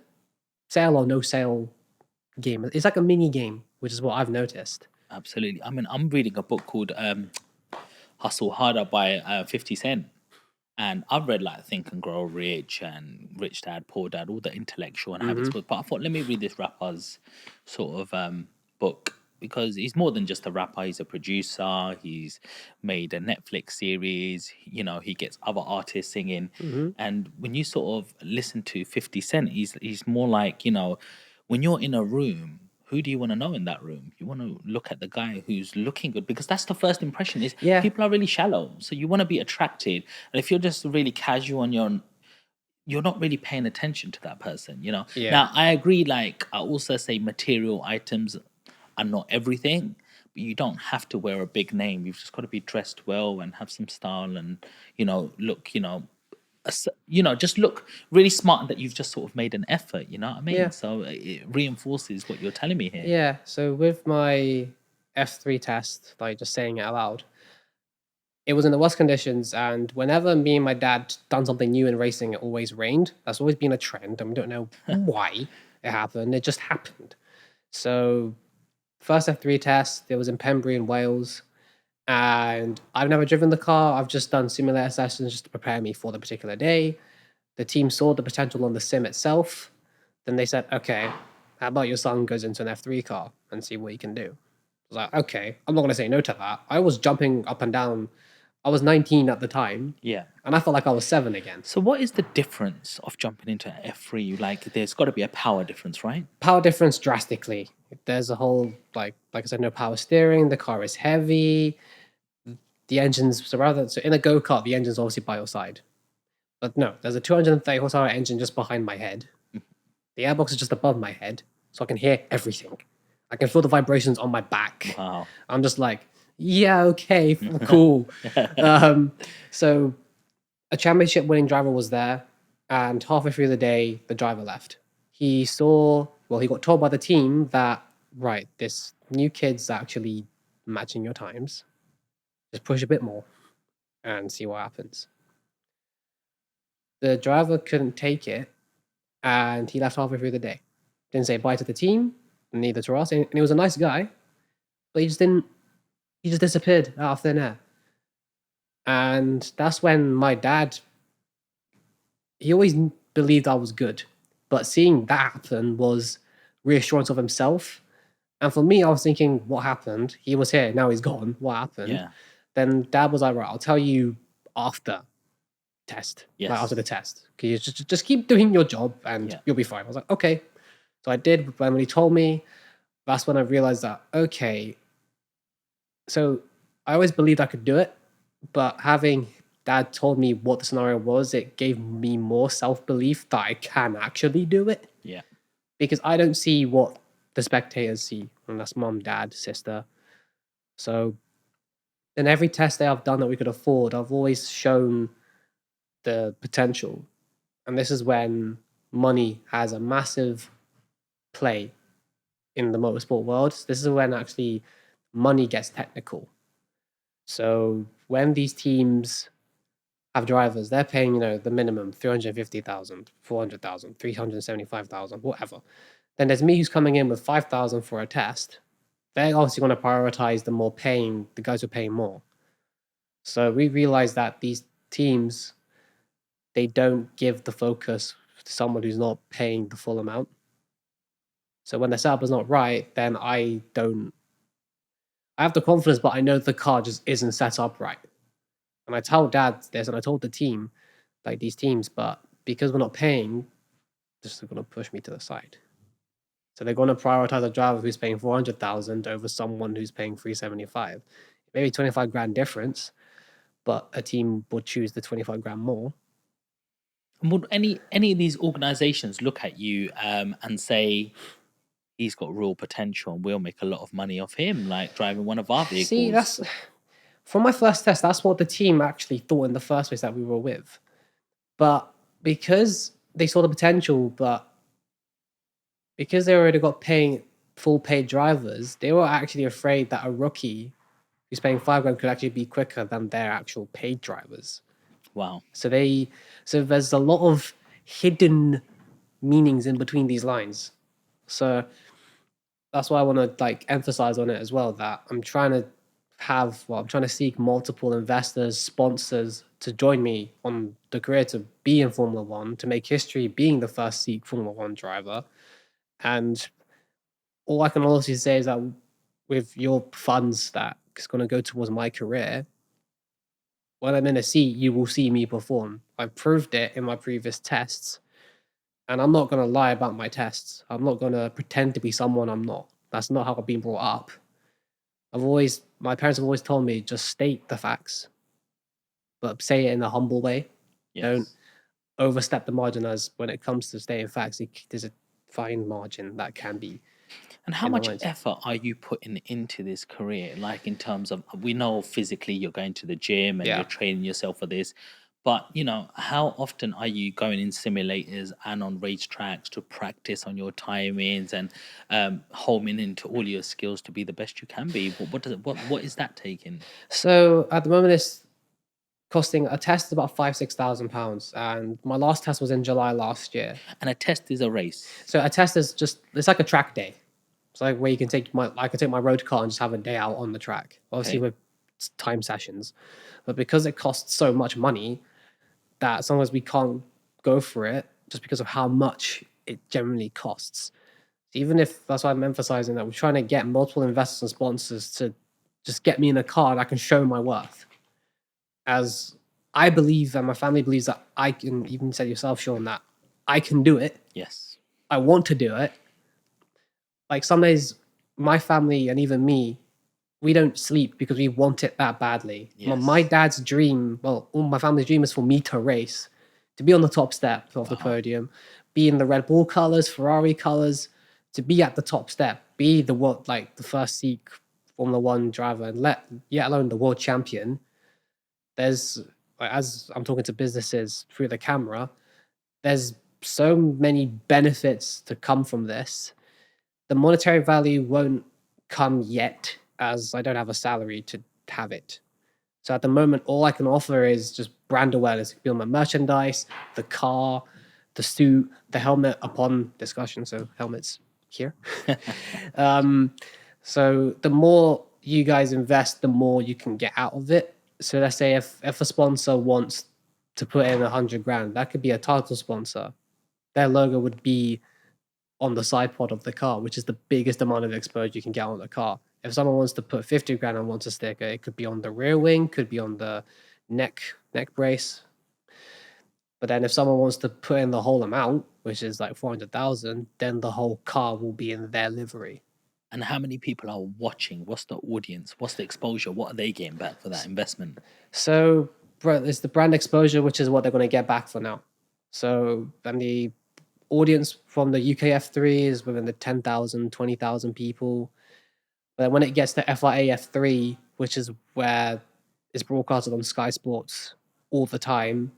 sale or no sale game. It's like a mini game, which is what I've noticed. Absolutely. I mean, I'm reading a book called Hustle Harder by 50 Cent. And I've read like Think and Grow Rich and Rich Dad, Poor Dad, all the intellectual and habits books. But I thought, let me read this rapper's sort of book, because he's more than just a rapper. He's a producer. He's made a Netflix series. He gets other artists singing. And when you sort of listen to 50 Cent, he's more like, when you're in a room, who do you want to know in that room? You want to look at the guy who's looking good, because that's the first impression. Is Yeah. people are really shallow, so you want to be attracted. And if you're just really casual and you're not really paying attention to that person, you know. Yeah. Now I agree. Like I also say, material items are not everything, but you don't have to wear a big name. You've just got to be dressed well and have some style, and look, just look really smart, and that you've just sort of made an effort. You know what I mean? Yeah. So it reinforces what you're telling me here. Yeah. So with my F3 test, like just saying it out loud, it was in the worst conditions, and whenever me and my dad done something new in racing, it always rained. That's always been a trend, and we don't know why it happened. It just happened. So first F3 test, it was in Pembrey in Wales, and I've never driven the car. I've just done simulator sessions just to prepare me for the particular day. The team saw the potential on the sim itself. Then they said, okay, how about your son goes into an F3 car and see what he can do? I was like, okay, I'm not going to say no to that. I was jumping up and down. I was 19 at the time, Yeah. and I felt like I was 7 again. So what is the difference of jumping into F3? Like, there's got to be a power difference, right? Power difference drastically. There's a whole, like I said, no power steering. The car is heavy. The engine's, so in a go-kart, the engine's obviously by your side. But no, there's a 230 horsepower engine just behind my head. The airbox is just above my head, so I can hear everything. I can feel the vibrations on my back. Wow. I'm just like, yeah, okay, cool. So a championship winning driver was there, and halfway through the day, the driver left. He got told by the team that, right, this new kid's actually matching your times. Just push a bit more and see what happens. The driver couldn't take it, and he left halfway through the day. Didn't say bye to the team, neither to us, and he was a nice guy, but he just disappeared out of thin air. And that's when my dad, he always believed I was good, but seeing that happen was reassurance of himself. And for me, I was thinking, what happened? He was here, now he's gone. What happened? Yeah. Then Dad was like, right, I'll tell you after test. Yes. Like after the test. Can you just keep doing your job and you'll be fine. I was like, okay. So I did. When he told me, that's when I realized that, okay. So I always believed I could do it, but having Dad told me what the scenario was, it gave me more self-belief that I can actually do it. Yeah. Because I don't see what the spectators see, and that's mom, dad, sister. So in every test that I've done that we could afford, I've always shown the potential. And this is when money has a massive play in the motorsport world. This is when actually money gets technical. So when these teams have drivers, they're paying, the minimum 350,000, 400,000, 375,000, whatever. Then there's me who's coming in with 5,000 for a test. They're obviously going to prioritize the guys who are paying more. So we realized that these teams, they don't give the focus to someone who's not paying the full amount. So when the setup is not right, then I have the confidence, but I know the car just isn't set up right. And I tell Dad this, and I told the team, like these teams, but because we're not paying, they're just going to push me to the side. So they're going to prioritize a driver who's paying 400,000 over someone who's paying 375. Maybe 25 grand difference, but a team would choose the 25 grand more. And would any of these organizations look at you and say, he's got real potential and we'll make a lot of money off him, like driving one of our vehicles? See, that's from my first test, that's what the team actually thought in the first place that we were with. But because they saw the potential, but because they already got paying full paid drivers, they were actually afraid that a rookie who's paying 5 grand could actually be quicker than their actual paid drivers. Wow. So there's a lot of hidden meanings in between these lines. So that's why I want to emphasize on it as well, that I'm trying to seek multiple investors, sponsors to join me on the career to be in Formula One, to make history being the first Sikh Formula One driver. And all I can honestly say is that with your funds that is going to go towards my career, when I'm in a seat, you will see me perform. I've proved it in my previous tests, and I'm not going to lie about my tests. I'm not going to pretend to be someone I'm not. That's not how I've been brought up. My parents have always told me, just state the facts, but say it in a humble way. Don't overstep the margin, as when it comes to stating facts, there's a fine margin that can be. And how in the much lines. effort are you putting into this career? Like, in terms of, we know physically you're going to the gym and Yeah. you're training yourself for this, but how often are you going in simulators and on racetracks to practice on your timings and homing into all your skills to be the best you can be? What is that taking? So at the moment, it's costing a test about £5,000-6,000, and my last test was in July last year. And a test is a race. So a test is it's like a track day. It's like where you can I can take my road car and just have a day out on the track, obviously Okay. with time sessions. But because it costs so much money, that sometimes we can't go for it just because of how much it generally costs. Even if that's why I'm emphasizing that we're trying to get multiple investors and sponsors to just get me in a car that can show my worth. As I believe, and my family believes, that I can, even said yourself, Sean, that I can do it. Yes. I want to do it. Like some days, my family and even me, we don't sleep because we want it that badly. Yes. My dad's dream, well, all my family's dream is for me to race, to be on the top step of the podium, be in the Red Bull colors, Ferrari colors, to be at the top step, be the first Sikh Formula One driver, and let alone the world champion. There's, as I'm talking to businesses through the camera, there's so many benefits to come from this. The monetary value won't come yet, as I don't have a salary to have it. So at the moment, all I can offer is just brand awareness. It could be on my merchandise, the car, the suit, the helmet upon discussion. So helmets here. So the more you guys invest, the more you can get out of it. So let's say if a sponsor wants to put in 100 grand, that could be a title sponsor. Their logo would be on the side pod of the car, which is the biggest amount of exposure you can get on the car. If someone wants to put 50 grand and wants a sticker, it could be on the rear wing, could be on the neck brace. But then if someone wants to put in the whole amount, which is like 400,000, then the whole car will be in their livery. And how many people are watching? What's the audience? What's the exposure? What are they getting back for that investment? So it's the brand exposure, which is what they're going to get back for now. So then the audience from the UK F3 is within the 10,000, 20,000 people. But when it gets to FIA F3, which is where it's broadcasted on Sky Sports all the time,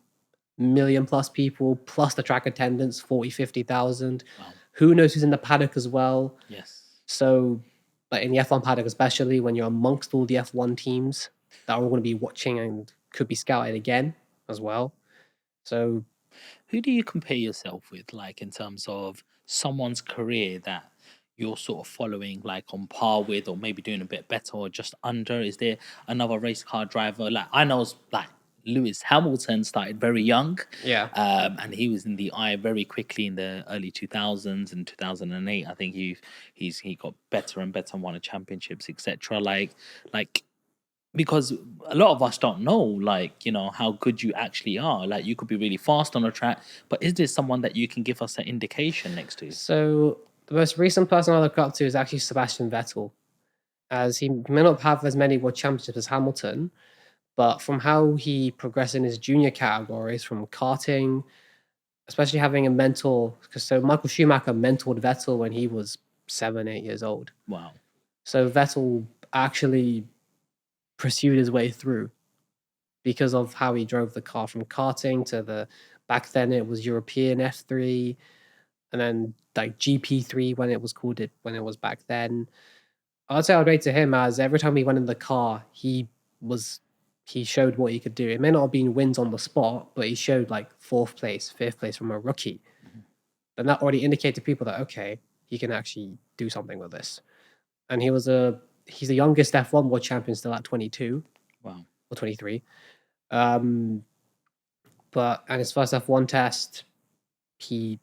million plus people, plus the track attendance, 40, 50,000. Wow. Who knows who's in the paddock as well? Yes. So, but in the F1 paddock, especially when you're amongst all the F1 teams that are all going to be watching and could be scouted again as well. So, who do you compare yourself with, like in terms of someone's career that you're sort of following, like on par with, or maybe doing a bit better or just under? Is there another race car driver? Like I know, like Lewis Hamilton started very young, and he was in the eye very quickly in the early 2000s and 2008. I think he got better and better and won championships, etc. Like because a lot of us don't know, like, how good you actually are. Like, you could be really fast on a track, but is there someone that you can give us an indication next to? So the most recent person I look up to is actually Sebastian Vettel, as he may not have as many world championships as Hamilton, but from how he progressed in his junior categories, from karting, especially having a mentor, so Michael Schumacher mentored Vettel when he was 7, 8 years old. Wow. So Vettel actually pursued his way through because of how he drove the car from karting to back then it was European F3, and then like GP3 when it was back then. I'd say I'd rate to him as every time he went in the car, he showed what he could do. It may not have been wins on the spot, but he showed like 4th place, 5th place from a rookie. Mm-hmm. And that already indicated to people that, okay, he can actually do something with this. And he's the youngest F1 world champion still at 22. Wow. Or 23. And his first F1 test, he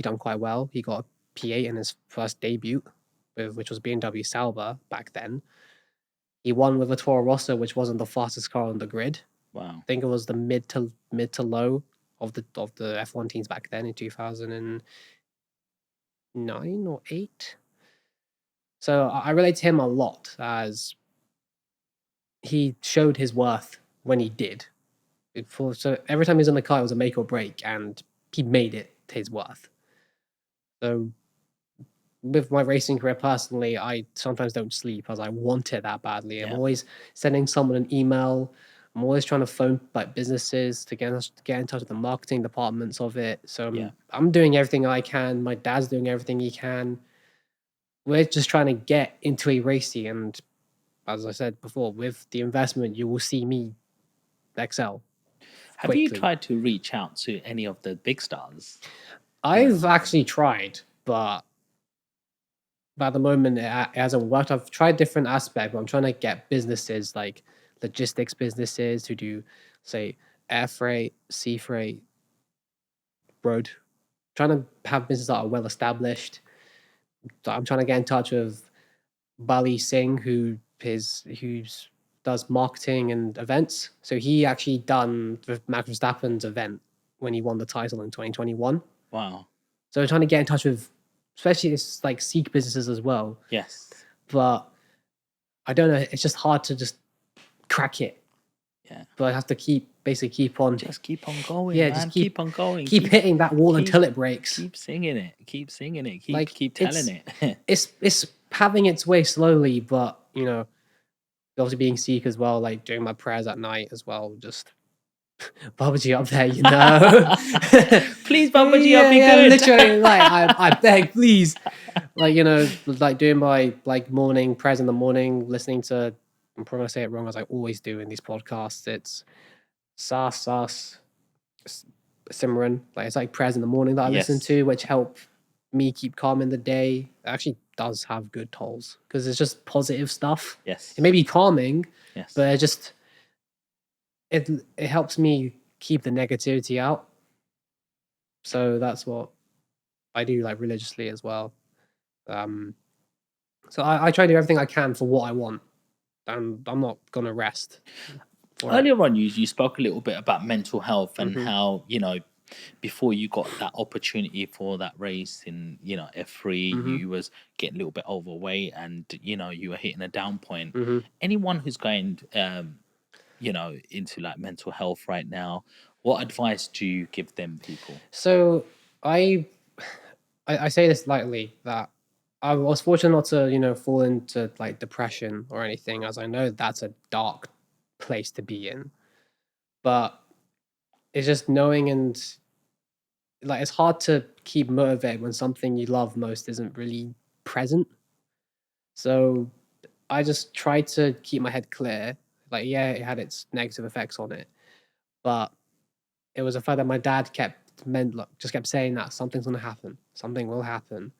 done quite well. He got a P8 in his first debut, which was BMW Sauber back then. He won with a Toro Rosso, which wasn't the fastest car on the grid. Wow. I think it was the mid to low of the F1 teams back then in 2009 or 8. So I relate to him a lot, as he showed his worth when he did. So every time he was in the car, it was a make or break, and he made it his worth. So with my racing career personally, I sometimes don't sleep as I want it that badly. I'm Yeah. always sending someone an email. I'm always trying to phone like businesses to get in touch with the marketing departments of it. So Yeah. I'm doing everything I can. My dad's doing everything he can. We're just trying to get into a racing, and as I said before, with the investment, you will see me excel. Have you quickly. tried to reach out to any of the big stars? I've actually tried, but at the moment it hasn't worked. I've tried different aspects, but I'm trying to get businesses like logistics businesses who do, say, air freight, sea freight, road. Trying to have businesses that are well established. So I'm trying to get in touch with Bali Singh, who's does marketing and events. So he actually done with Max Verstappen's event when he won the title in 2021. Wow. So I'm trying to get in touch with, especially it's like Sikh businesses as well. Yes. But I don't know. It's just hard to just crack it. Yeah. But I have to basically keep on. Just keep on going, Yeah, man. just keep on going. Keep hitting that wall until it breaks. Keep singing it. Keep singing it. Like, Keep telling it. It's having its way slowly, but obviously being Sikh as well, like doing my prayers at night as well, just Babaji up there, Please, Babaji, I'll be good. Literally, like I beg, please. Like, like doing my like morning prayers in the morning, listening to, I'm probably gonna say it wrong as I always do in these podcasts. It's Sas Simran. Like it's like prayers in the morning that I listen Yes. to, which help me keep calm in the day. It actually does have good tolls because it's just positive stuff. Yes. It may be calming, Yes. but it helps me keep the negativity out. So that's what I do, like religiously as well. So I try to do everything I can for what I want, and I'm not gonna rest. Earlier on, you spoke a little bit about mental health and Mhm. how before you got that opportunity for that race in F3, Mhm. you was getting a little bit overweight and you were hitting a down point. Mhm. Anyone who's going into like mental health right now, what advice do you give them people? So I say this lightly, that I was fortunate not to fall into like depression or anything, as I know that's a dark place to be in. But it's just knowing, and like it's hard to keep motivated when something you love most isn't really present. So I just tried to keep my head clear. Like, yeah, it had its negative effects on it, but it was a fact that my dad just kept saying that something's gonna happen, something will happen.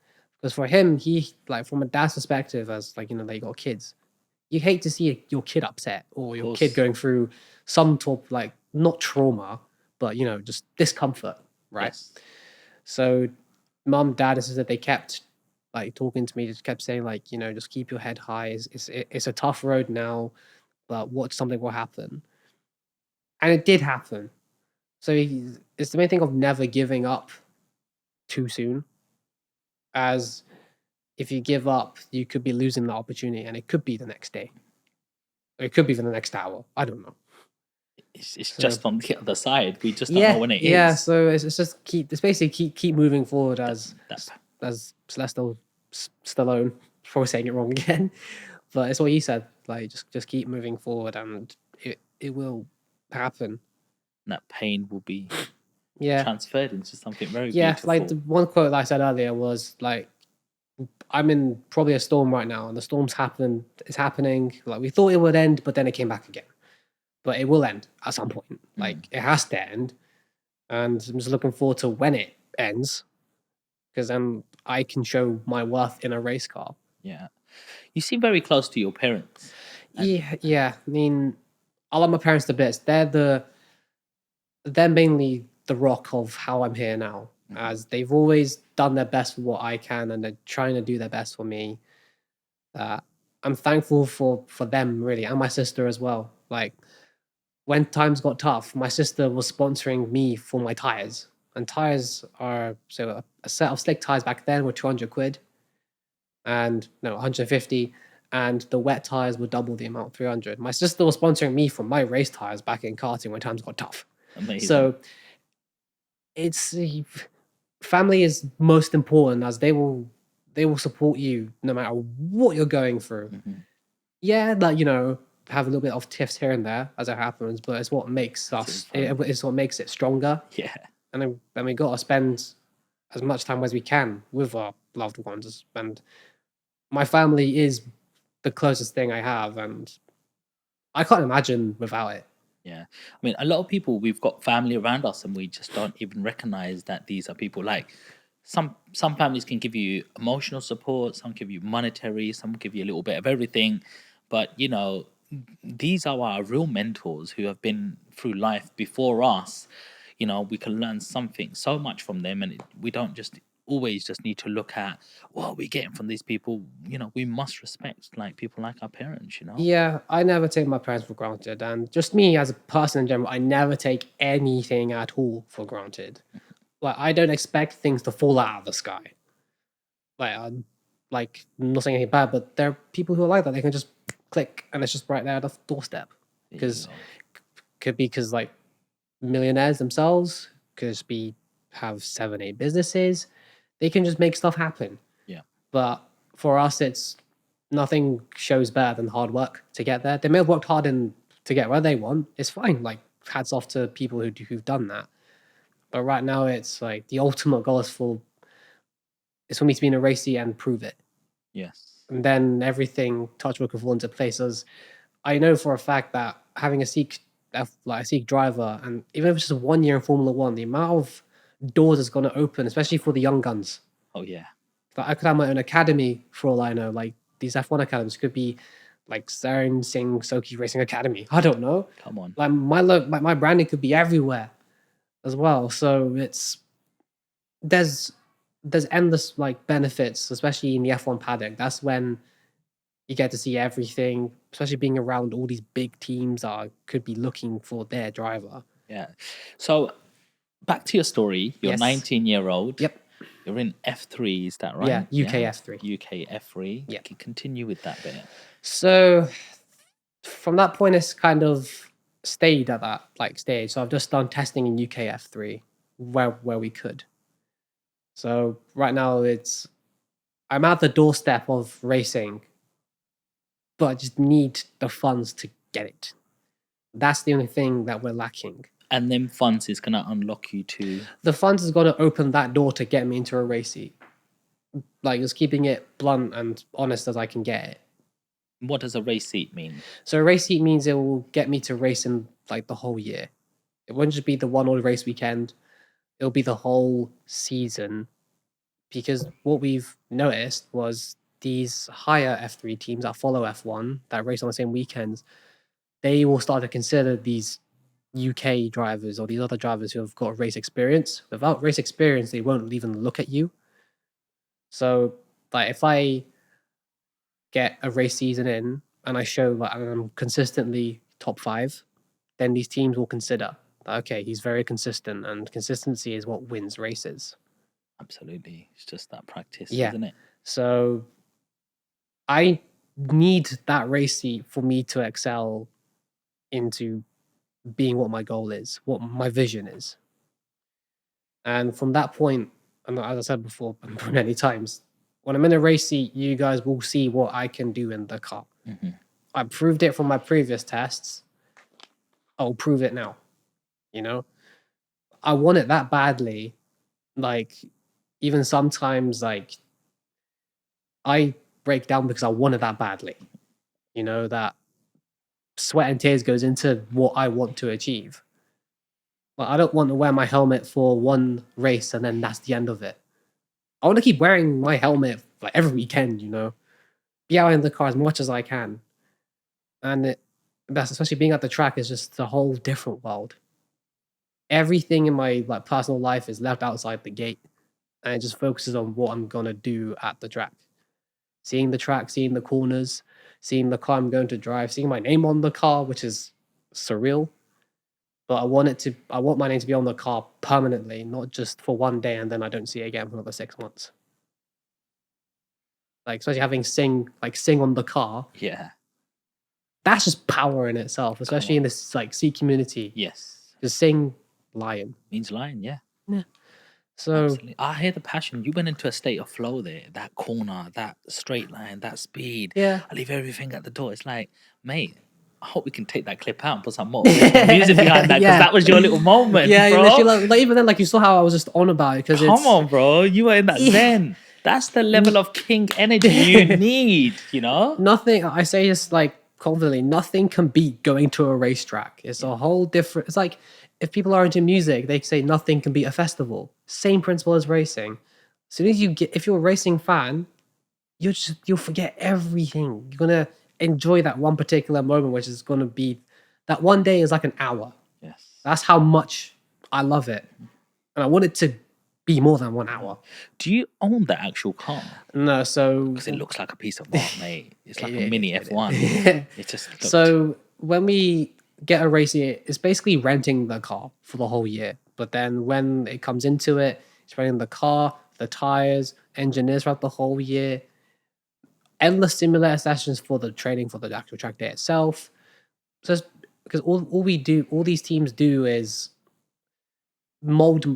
Because for him, he like from a dad's perspective, as like they got kids, you hate to see your kid upset or your kid course. going through some sort of like not trauma, but just discomfort, right? Yes. So, mum, dad, and sister, they kept like talking to me, just kept saying like, just keep your head high. It's a tough road now, but something will happen, and it did happen. So it's the main thing of never giving up too soon. As if you give up, you could be losing the opportunity, and it could be the next day, or it could be for the next hour. I don't know. It's So- just on the other side. We just don't know when it is. Yeah, so it's just keep moving forward as That- Celeste Stallone. Probably saying it wrong again, but it's what he said. Like just keep moving forward, and it will happen. that pain will be Yeah, transferred into something very yeah. beautiful. Like the one quote that I said earlier was like, I'm in probably a storm right now, and the storm's happening. It's happening. Like we thought it would end, but then it came back again. But it will end at some point. Like it has to end, and I'm just looking forward to when it ends, because then I can show my worth in a race car. Yeah, you seem very close to your parents. Yeah. I mean, I love my parents to bits. They're mainly the rock of how I'm here now, as they've always done their best for what I can, and they're trying to do their best for me. I'm thankful for them really, and my sister as well. Like when times got tough, my sister was sponsoring me for my tires, and tires are a set of slick tires back then were 200 quid, and no 150, and the wet tires were double the amount, 300. My sister was sponsoring me for my race tires back in karting when times got tough. Amazing. So it's family is most important, as they will support you no matter what you're going through. Yeah, like, you know, have a little bit of tiffs here and there as it happens, but it's what makes us. It's what makes it stronger. Yeah. And then we got to spend as much time as we can with our loved ones. And my family is the closest thing I have, and I can't imagine without it. Yeah. I mean, a lot of people, we've got family around us and we just don't even recognize that these are people. Like some families can give you emotional support, some give you monetary, some give you a little bit of everything. But, you know, these are our real mentors who have been through life before us. You know, we can learn something so much from them, and we don't just always just need to look at what we're getting from these people. You know, we must respect like people like our parents, you know. Yeah, I never take my parents for granted, and just me as a person in general, I never take anything at all for granted. Like, I don't expect things to fall out of the sky. Like I'm not saying anything bad, but there are people who are like that. They can just click, and it's just right there at the doorstep. Because could be because like millionaires themselves, could just be have 7-8 businesses. They can just make stuff happen. Yeah. But for us, it's nothing shows better than hard work to get there. They may have worked hard to get where they want. It's fine. Like, hats off to people who've done that. But right now, it's like the ultimate goal is for me to be in a race seat and prove it. Yes. And then everything touch wood will fall into place. As I know for a fact that having a Sikh driver, and even if it's just 1 year in Formula One, the amount of doors is going to open, especially for the young guns. Oh yeah. Like, I could have my own academy for all I know. Like, these F1 academies could be like Ceran Singh Sokhi Racing Academy. I don't know. Come on. Like, my branding could be everywhere as well. So there's endless like benefits, especially in the F1 paddock. That's when you get to see everything, especially being around all these big teams that could be looking for their driver. Yeah. So back to your story. You're Yes. 19-year-old. Yep. You're in F3, is that right? Yeah, UK F3. UK F3. Yeah. Can continue with that bit. So from that point, it's kind of stayed at that like stage. So I've just done testing in UK F3 where we could. So right now I'm at the doorstep of racing, but I just need the funds to get it. That's the only thing that we're lacking. And then funds is going to unlock you to... The funds is going to open that door to get me into a race seat. Like, just keeping it blunt and honest as I can get it. What does a race seat mean? So a race seat means it will get me to race in like the whole year. It won't just be the one or race weekend. It'll be the whole season. Because what we've noticed was these higher F3 teams that follow F1, that race on the same weekends, they will start to consider these UK drivers or these other drivers who have got race experience. Without race experience, they won't even look at you. So, like, if I get a race season in and I show that I'm consistently top 5, then these teams will consider, okay, he's very consistent, and consistency is what wins races. Absolutely. It's just that practice, Yeah. isn't it? So I need that race seat for me to excel into being what my goal is, what my vision is. And from that point, and as I said before many times, when I'm in a race seat, you guys will see what I can do in the car. Mm-hmm. I proved it from my previous tests. I'll prove it now. You know, I want it that badly. Like, even sometimes, like, I break down because I want it that badly. You know, that sweat and tears goes into what I want to achieve. Like, I don't want to wear my helmet for one race and then that's the end of it. I want to keep wearing my helmet like every weekend, you know, be out in the car as much as I can. And that's, especially being at the track, is just a whole different world. Everything in my like personal life is left outside the gate, and it just focuses on what I'm gonna do at the track. Seeing the track, seeing the corners, seeing the car I'm going to drive, seeing my name on the car, which is surreal. But I want my name to be on the car permanently, not just for one day and then I don't see it again for another 6 months. like especially having Sing on the car. Yeah. That's just power in itself, especially in this like Sikh community. Yes. Just Sing lion. Means lion, yeah. Yeah. So Absolutely. I hear the passion. You went into a state of flow there. That corner, that straight line, that speed. yeah. I leave everything at the door. It's like, mate, I hope we can take that clip out and put some motivational music behind that, because Yeah. that was your little moment, Yeah, bro. literally, like even then, like you saw how I was just on about it because Come on, bro. You were in that zen. That's the level of king energy you need, you know? nothing. I say this like confidently. Nothing can beat going to a racetrack. It's a whole different. It's like if people are into music, they say nothing can beat a festival. Same principle as racing. As soon as if you're a racing fan, you'll forget everything. You're gonna enjoy that one particular moment, which is gonna be that one day is like an hour. Yes. That's how much I love it, and I want it to be more than 1 hour. Do you own the actual car? No, so Because it looks like a piece of art, mate. It's like a Yeah, mini it F1. is. It just looked... So when we get a racing, it's basically renting the car for the whole year. But then when it comes into it, it's renting the car, the tires, engineers throughout the whole year, endless simulator sessions for the training for the actual track day itself. So because all we do, all these teams do is mold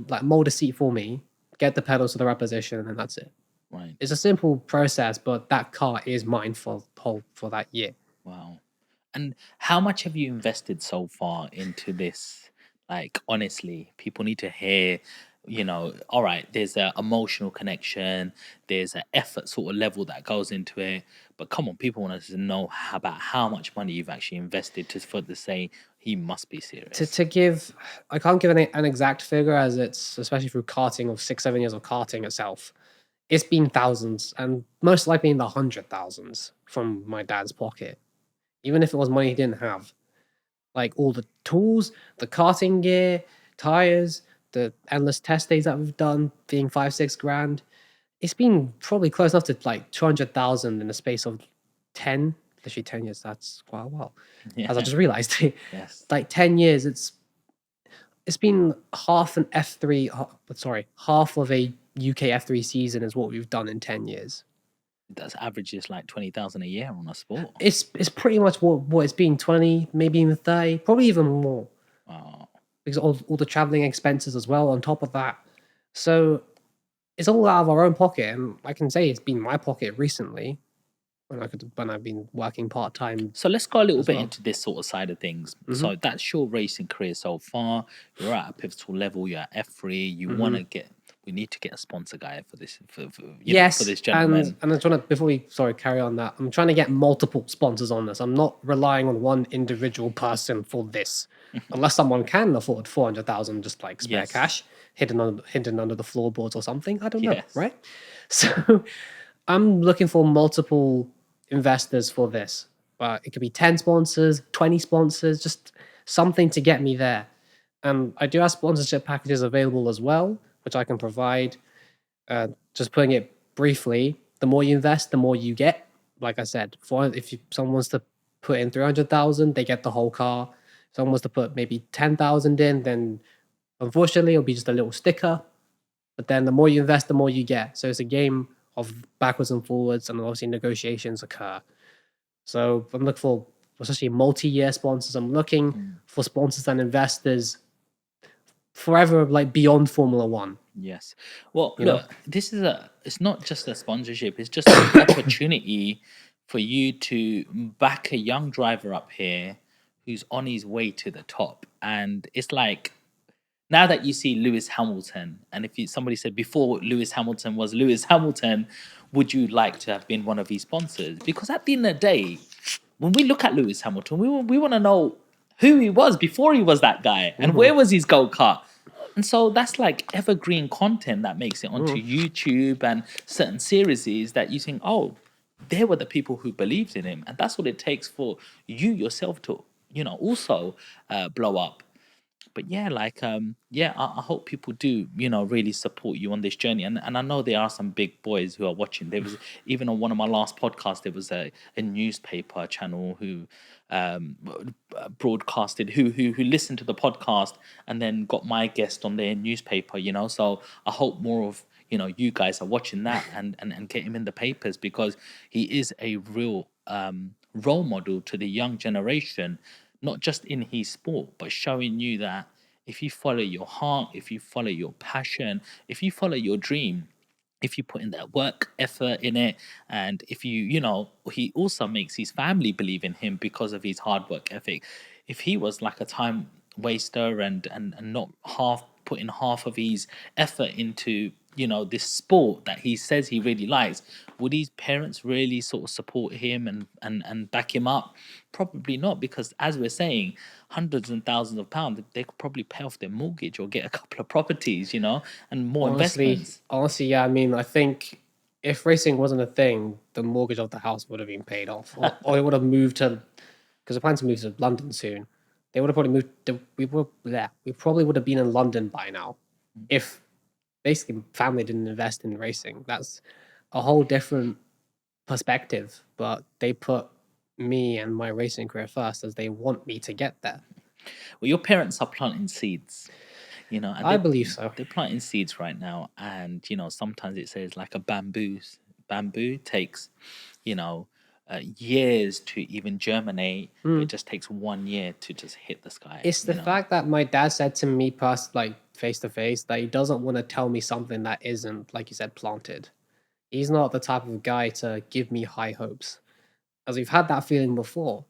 a seat for me, get the pedals to the right position, and then that's it. Right. It's a simple process, but that car is mine for that year. Wow. And how much have you invested so far into this? Like, honestly, people need to hear, you know, all right, there's an emotional connection, there's an effort sort of level that goes into it. But come on, people want us to know about how much money you've actually invested for to say he must be serious. To give, I can't give an exact figure, as it's especially through karting of 6-7 years of karting itself. It's been thousands, and most likely in the 100,000s from my dad's pocket, even if it was money he didn't have. Like all the tools, the karting gear, tires, the endless test days that we've done, being 5-6 grand. It's been probably close enough to like 200,000 in the space of 10, literally 10 years. That's quite a while. As I just realized. Yes. Like 10 years, it's been half an F3, half of a UK F3 season is what we've done in 10 years. That's averages like 20,000 a year on a sport. It's pretty much what it's been, 20, maybe even 30, probably even more. Wow. Because all the traveling expenses as well on top of that. So it's all out of our own pocket, and I can say it's been my pocket recently when I've been working part-time. So let's go a little as bit well. into this sort of side of things. So that's your racing career so far. You're at a pivotal level. You're at F3. You want to get... We need to get a sponsor guy for this. For Yes, for this gentleman. and I just want to, before we carry on that, I'm trying to get multiple sponsors on this. I'm not relying on one individual person for this, unless someone can afford 400,000 just like spare Yes. cash hidden under the floorboards or something. I don't know, Yes. right? So I'm looking for multiple investors for this. It could be 10 sponsors, 20 sponsors, just something to get me there. And I do have sponsorship packages available as well, which I can provide. Just putting it briefly, the more you invest, the more you get. Like I said, if someone wants to put in 300,000, they get the whole car. If someone wants to put maybe 10,000 in, then unfortunately it'll be just a little sticker. But then the more you invest, the more you get. So it's a game of backwards and forwards, and obviously negotiations occur. So I'm looking for especially multi-year sponsors. I'm looking for sponsors and investors forever, like beyond Formula One. Yes. Well, You look, this is it's not just a sponsorship, it's just an opportunity for you to back a young driver up here who's on his way to the top. And it's like, now that you see Lewis Hamilton, and if somebody said before Lewis Hamilton was Lewis Hamilton, would you like to have been one of his sponsors? Because at the end of the day, when we look at Lewis Hamilton, we want to know who he was before he was that guy, and where was his go-kart. And so that's like evergreen content that makes it onto YouTube and certain series that you think, oh, they were the people who believed in him. And that's what it takes for you yourself to, also blow up. But yeah, I hope people do, really support you on this journey. And I know there are some big boys who are watching. There was, even on one of my last podcasts, there was a newspaper channel who broadcasted, who listened to the podcast and then got my guest on their newspaper, So I hope more of, you guys are watching that and get him in the papers, because he is a real role model to the young generation, not just in his sport, but showing you that if you follow your heart, if you follow your passion, if you follow your dream, if you put in that work effort in it, and if he also makes his family believe in him because of his hard work ethic. If he was like a time waster and not putting half of his effort into this sport that he says he really likes, would his parents really sort of support him and back him up? Probably not, because as we're saying, hundreds and thousands of pounds, they could probably pay off their mortgage or get a couple of properties, and more investments. Honestly, yeah. I mean, I think if racing wasn't a thing, the mortgage of the house would have been paid off, or it would have moved to, because we're planning to move to London soon. They would have probably moved. We probably would have been in London by now, if basically family didn't invest in racing. That's a whole different perspective. But they put me and my racing career first, as they want me to get there. Well, your parents are planting seeds, and I believe so. they're planting seeds right now, and sometimes it says like a bamboo takes, years to even germinate. It just takes 1 year to just hit the sky. It's the fact that my dad said to me face to face, that he doesn't want to tell me something that isn't, like you said, planted. He's not the type of guy to give me high hopes, as we've had that feeling before,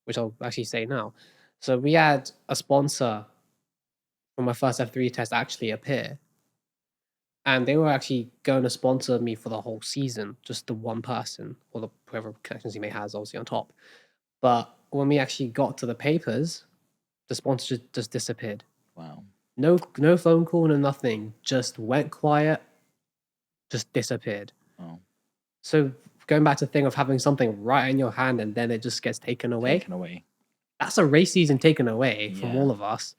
which I'll actually say now. So we had a sponsor for my first F3 test actually appear, and they were actually going to sponsor me for the whole season, just the one person, or whoever connections he may have, obviously on top. But when we actually got to the papers, the sponsor just disappeared. Wow. No phone call, no nothing. Just went quiet, just disappeared. Oh. So going back to the thing of having something right in your hand and then it just gets taken away. That's a race season taken away from all of us.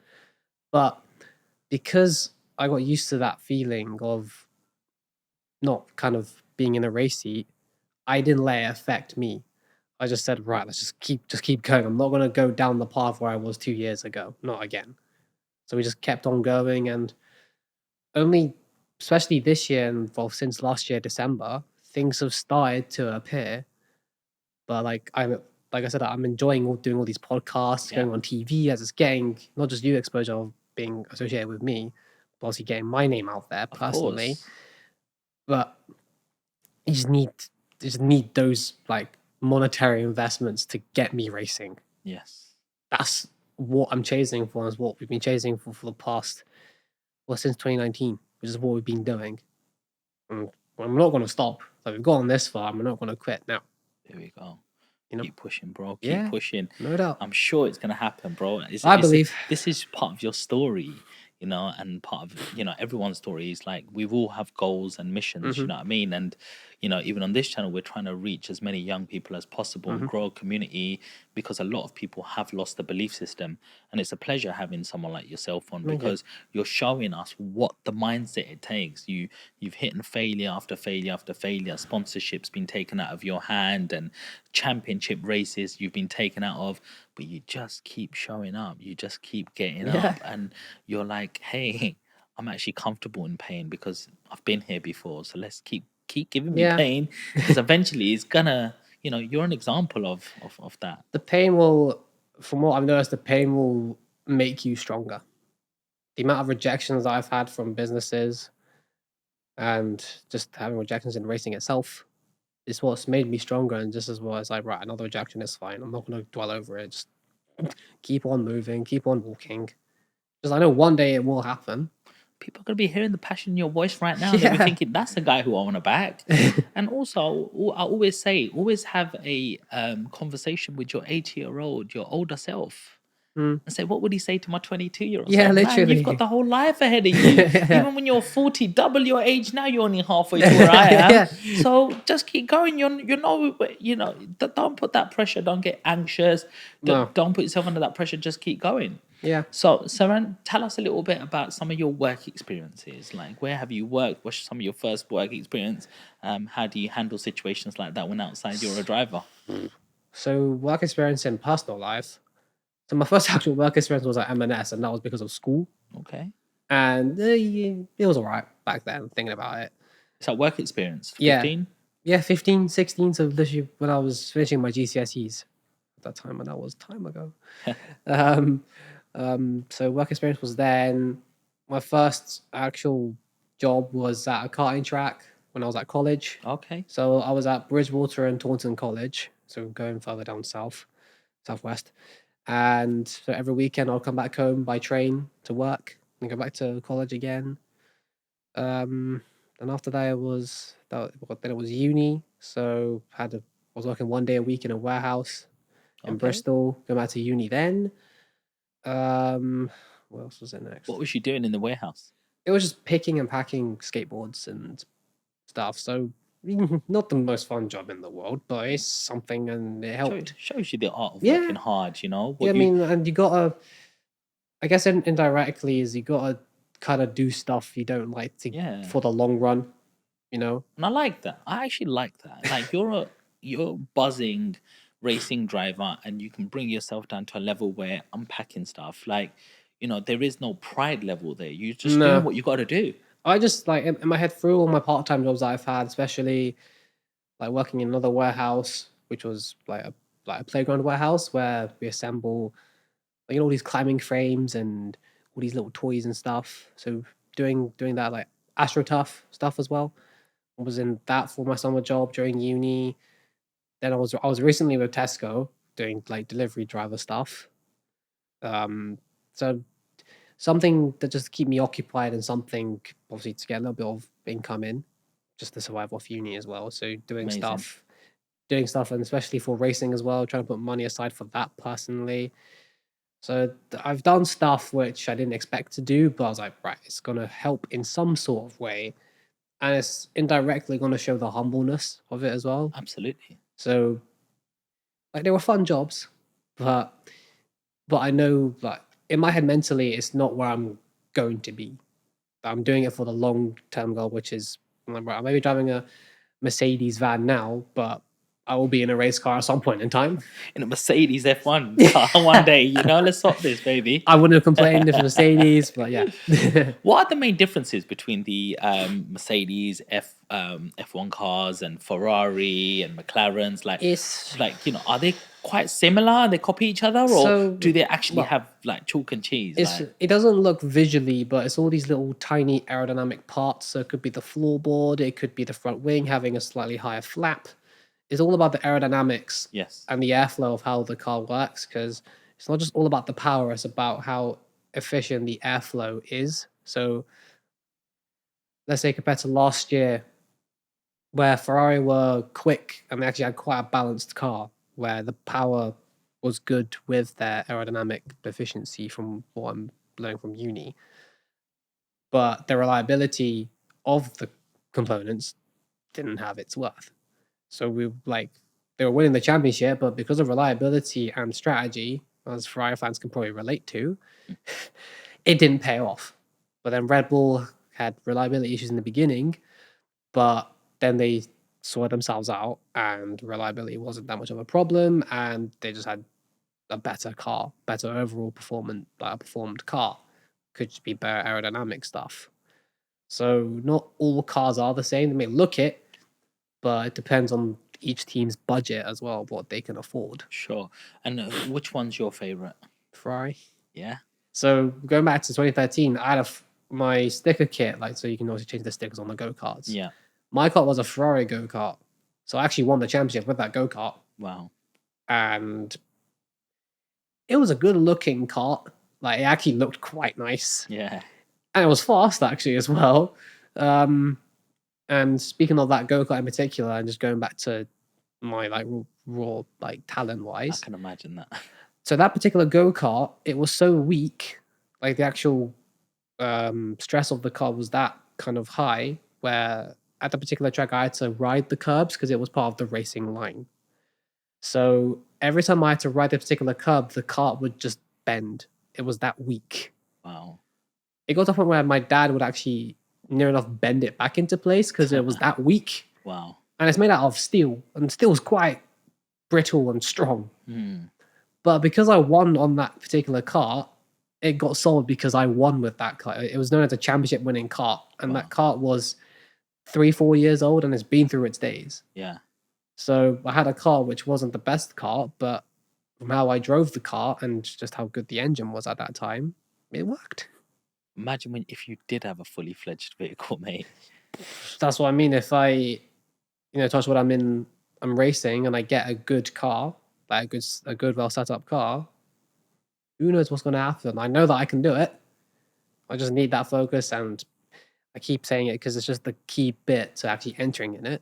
But because I got used to that feeling of not kind of being in a race seat, I didn't let it affect me. I just said, right, let's just keep going. I'm not going to go down the path where I was 2 years ago. Not again. So we just kept on going, and only, especially this year, and well, since last year, December, things have started to appear. But like I said, I'm enjoying doing all these podcasts, going on TV, as it's getting not just you exposure of being associated with me, but also getting my name out there personally. But you just need those like monetary investments to get me racing. Yes. That's what I'm chasing for, and is what we've been chasing for the past, since 2019, which is what we've been doing. And I'm not going to stop. Like, we've gone this far, we're not going to quit now. There we go. Keep pushing, bro. Keep Yeah, pushing. no doubt. I'm sure it's going to happen, bro. I believe. This is part of your story, and part of, everyone's story is like, we all have goals and missions, you know what I mean? And, even on this channel, we're trying to reach as many young people as possible and grow a community, because a lot of people have lost the belief system. And it's a pleasure having someone like yourself on, because you're showing us what the mindset it takes. You've hit failure after failure after failure. Sponsorship's been taken out of your hand, and championship races you've been taken out of, but you just keep showing up. You just keep getting up, and you're like, hey, I'm actually comfortable in pain because I've been here before. So let's keep giving me pain, because eventually it's gonna, you're an example of that. The pain will, from what I've noticed, the pain will make you stronger. The amount of rejections that I've had from businesses and just having rejections in racing itself is what's made me stronger. And just as well as like, right, another rejection is fine. I'm not going to dwell over it. Just keep on moving, keep on walking. Because I know one day it will happen. People are going to be hearing the passion in your voice right now. They'll be thinking, that's the guy who I want to back. And also, I always say, always have a conversation with your 80-year-old, your older self. And say, what would he say to my 22-year-old? Yeah, literally. Man, you've got the whole life ahead of you. Even when you're 40, double your age now, you're only halfway to where I am. So just keep going. Don't put that pressure. Don't get anxious. Don't put yourself under that pressure. Just keep going. Yeah. So, Ceran, tell us a little bit about some of your work experiences. Like, where have you worked? What's some of your first work experience? How do you handle situations like that when outside you're a driver? So, work experience in personal life. So my first actual work experience was at M&S, and that was because of school. Okay. And it was all right back then, thinking about it. Is that work experience? Yeah. 15? Yeah, 15, 16. So literally when I was finishing my GCSEs at that time, and that was time ago. um, so work experience was then. My first actual job was at a karting track when I was at college. Okay. So I was at Bridgewater and Taunton College, so going further down southwest. And so every weekend I'll come back home by train to work and go back to college again. And after that then it was uni. So I was working 1 day a week in a warehouse in Okay. Bristol. Go back to uni then. What else was it next? What was you doing in the warehouse? It was just picking and packing skateboards and stuff. So not the most fun job in the world, but it's something, and it helped. Shows you the art of Yeah. working hard, you know? Yeah, I mean, and you gotta, I guess indirectly is you gotta kind of do stuff you don't like to Yeah. for the long run, you know? And I like that. I actually like that. Like you're a buzzing racing driver, and you can bring yourself down to a level where unpacking stuff. Like, you know, there is no pride level there. You're just No. doing what you got to do. I just like in my head through all my part-time jobs that I've had, especially like working in another warehouse, which was like a playground warehouse where we assemble like all these climbing frames and all these little toys and stuff. So doing that like AstroTurf stuff as well. I was in that for my summer job during uni. Then I was recently with Tesco doing like delivery driver stuff. So something that just keep me occupied and something obviously to get a little bit of income in, just to survive off uni as well. So Amazing. doing stuff, and especially for racing as well, trying to put money aside for that personally. So I've done stuff which I didn't expect to do, but I was like, right, it's gonna help in some sort of way, and it's indirectly gonna show the humbleness of it as well. Absolutely. So, like, they were fun jobs, but I know, like, in my head mentally, it's not where I'm going to be. I'm doing it for the long term goal, which is I may be driving a Mercedes van now, but I will be in a race car at some point in time. In a Mercedes F1 car one day, you know, let's stop this, baby. I wouldn't have complained if it was Mercedes, but yeah. What are the main differences between the Mercedes F1 cars and Ferrari and McLarens? It's Like, you know, are they quite similar? They copy each other, or So, do they actually well, have like chalk and cheese? it doesn't look visually, but it's all these little tiny aerodynamic parts. So it could be the floorboard, it could be the front wing having a slightly higher flap. It's all about the aerodynamics Yes. and the airflow of how the car works, because it's not just all about the power, it's about how efficient the airflow is. So let's say compared to last year, where Ferrari were quick and they actually had quite a balanced car, where the power was good with their aerodynamic efficiency from what I'm learning from uni. But the reliability of the components didn't have its worth. So they were winning the championship, but because of reliability and strategy, as Ferrari fans can probably relate to, it didn't pay off. But then Red Bull had reliability issues in the beginning, but then they sorted themselves out and reliability wasn't that much of a problem, and they just had a better car, better overall performed car. Could just be better aerodynamic stuff. So not all cars are the same. They may look it, but it depends on each team's budget as well, what they can afford. Sure. And which one's your favorite? Ferrari. Yeah. So going back to 2013, I had my sticker kit, like, so you can also change the stickers on the go-karts. Yeah. My kart was a Ferrari go-kart. So I actually won the championship with that go-kart. Wow. And it was a good-looking kart. Like, it actually looked quite nice. Yeah. And it was fast, actually, as well. And speaking of that go-kart in particular, and just going back to my like raw like talent-wise, I can imagine that. so that particular go-kart, it was so weak, like the actual stress of the car was that kind of high, where at the particular track I had to ride the curbs because it was part of the racing line. So every time I had to ride the particular curb, the cart would just bend. It was that weak. Wow. It got to the point where my dad would actually near enough bend it back into place because it was that weak. Wow. And it's made out of steel, and steel's quite brittle and strong. Mm. But because I won on that particular kart, it got sold because I won with that kart. It was known as a championship winning kart, and Wow. that kart was 3-4 years old and it's been through its days. Yeah. So I had a car which wasn't the best car, but from how I drove the car and just how good the engine was at that time, it worked. Imagine if you did have a fully fledged vehicle, mate. That's what I mean. If I, touch what I'm racing and I get a good car, like a good well set up car, who knows what's going to happen? I know that I can do it. I just need that focus, and I keep saying it because it's just the key bit to actually entering in it.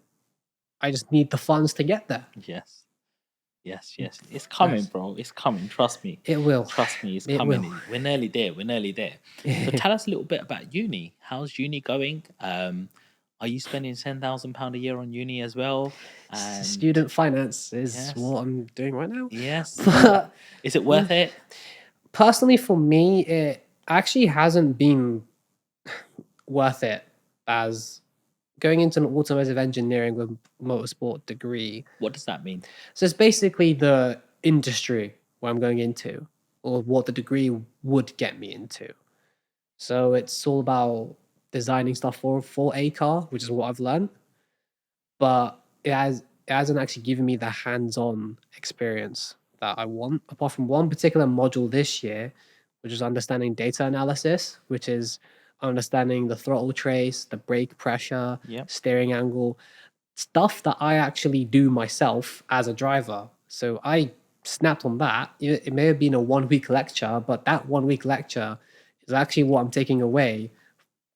I just need the funds to get there. Yes. It's coming, Yes. bro. It's coming. Trust me. It will. Trust me, it's It coming. will. We're nearly there. So tell us a little bit about uni. How's uni going? Are you spending £10,000 a year on uni as well? And Student finance is Yes. what I'm doing right now. yes, But is it worth it? personally, for me, it actually hasn't been worth it as going into an automotive engineering with motorsport degree. What does that mean? So it's basically the industry where I'm going into, or what the degree would get me into. So it's all about designing stuff for a car, which is what I've learned. But it hasn't actually given me the hands-on experience that I want, apart from one particular module this year, which is understanding data analysis, which is understanding the throttle trace, the brake pressure, Yep. steering angle, stuff that I actually do myself as a driver. So I snapped on that. It may have been a 1 week lecture, but that 1 week lecture is actually what I'm taking away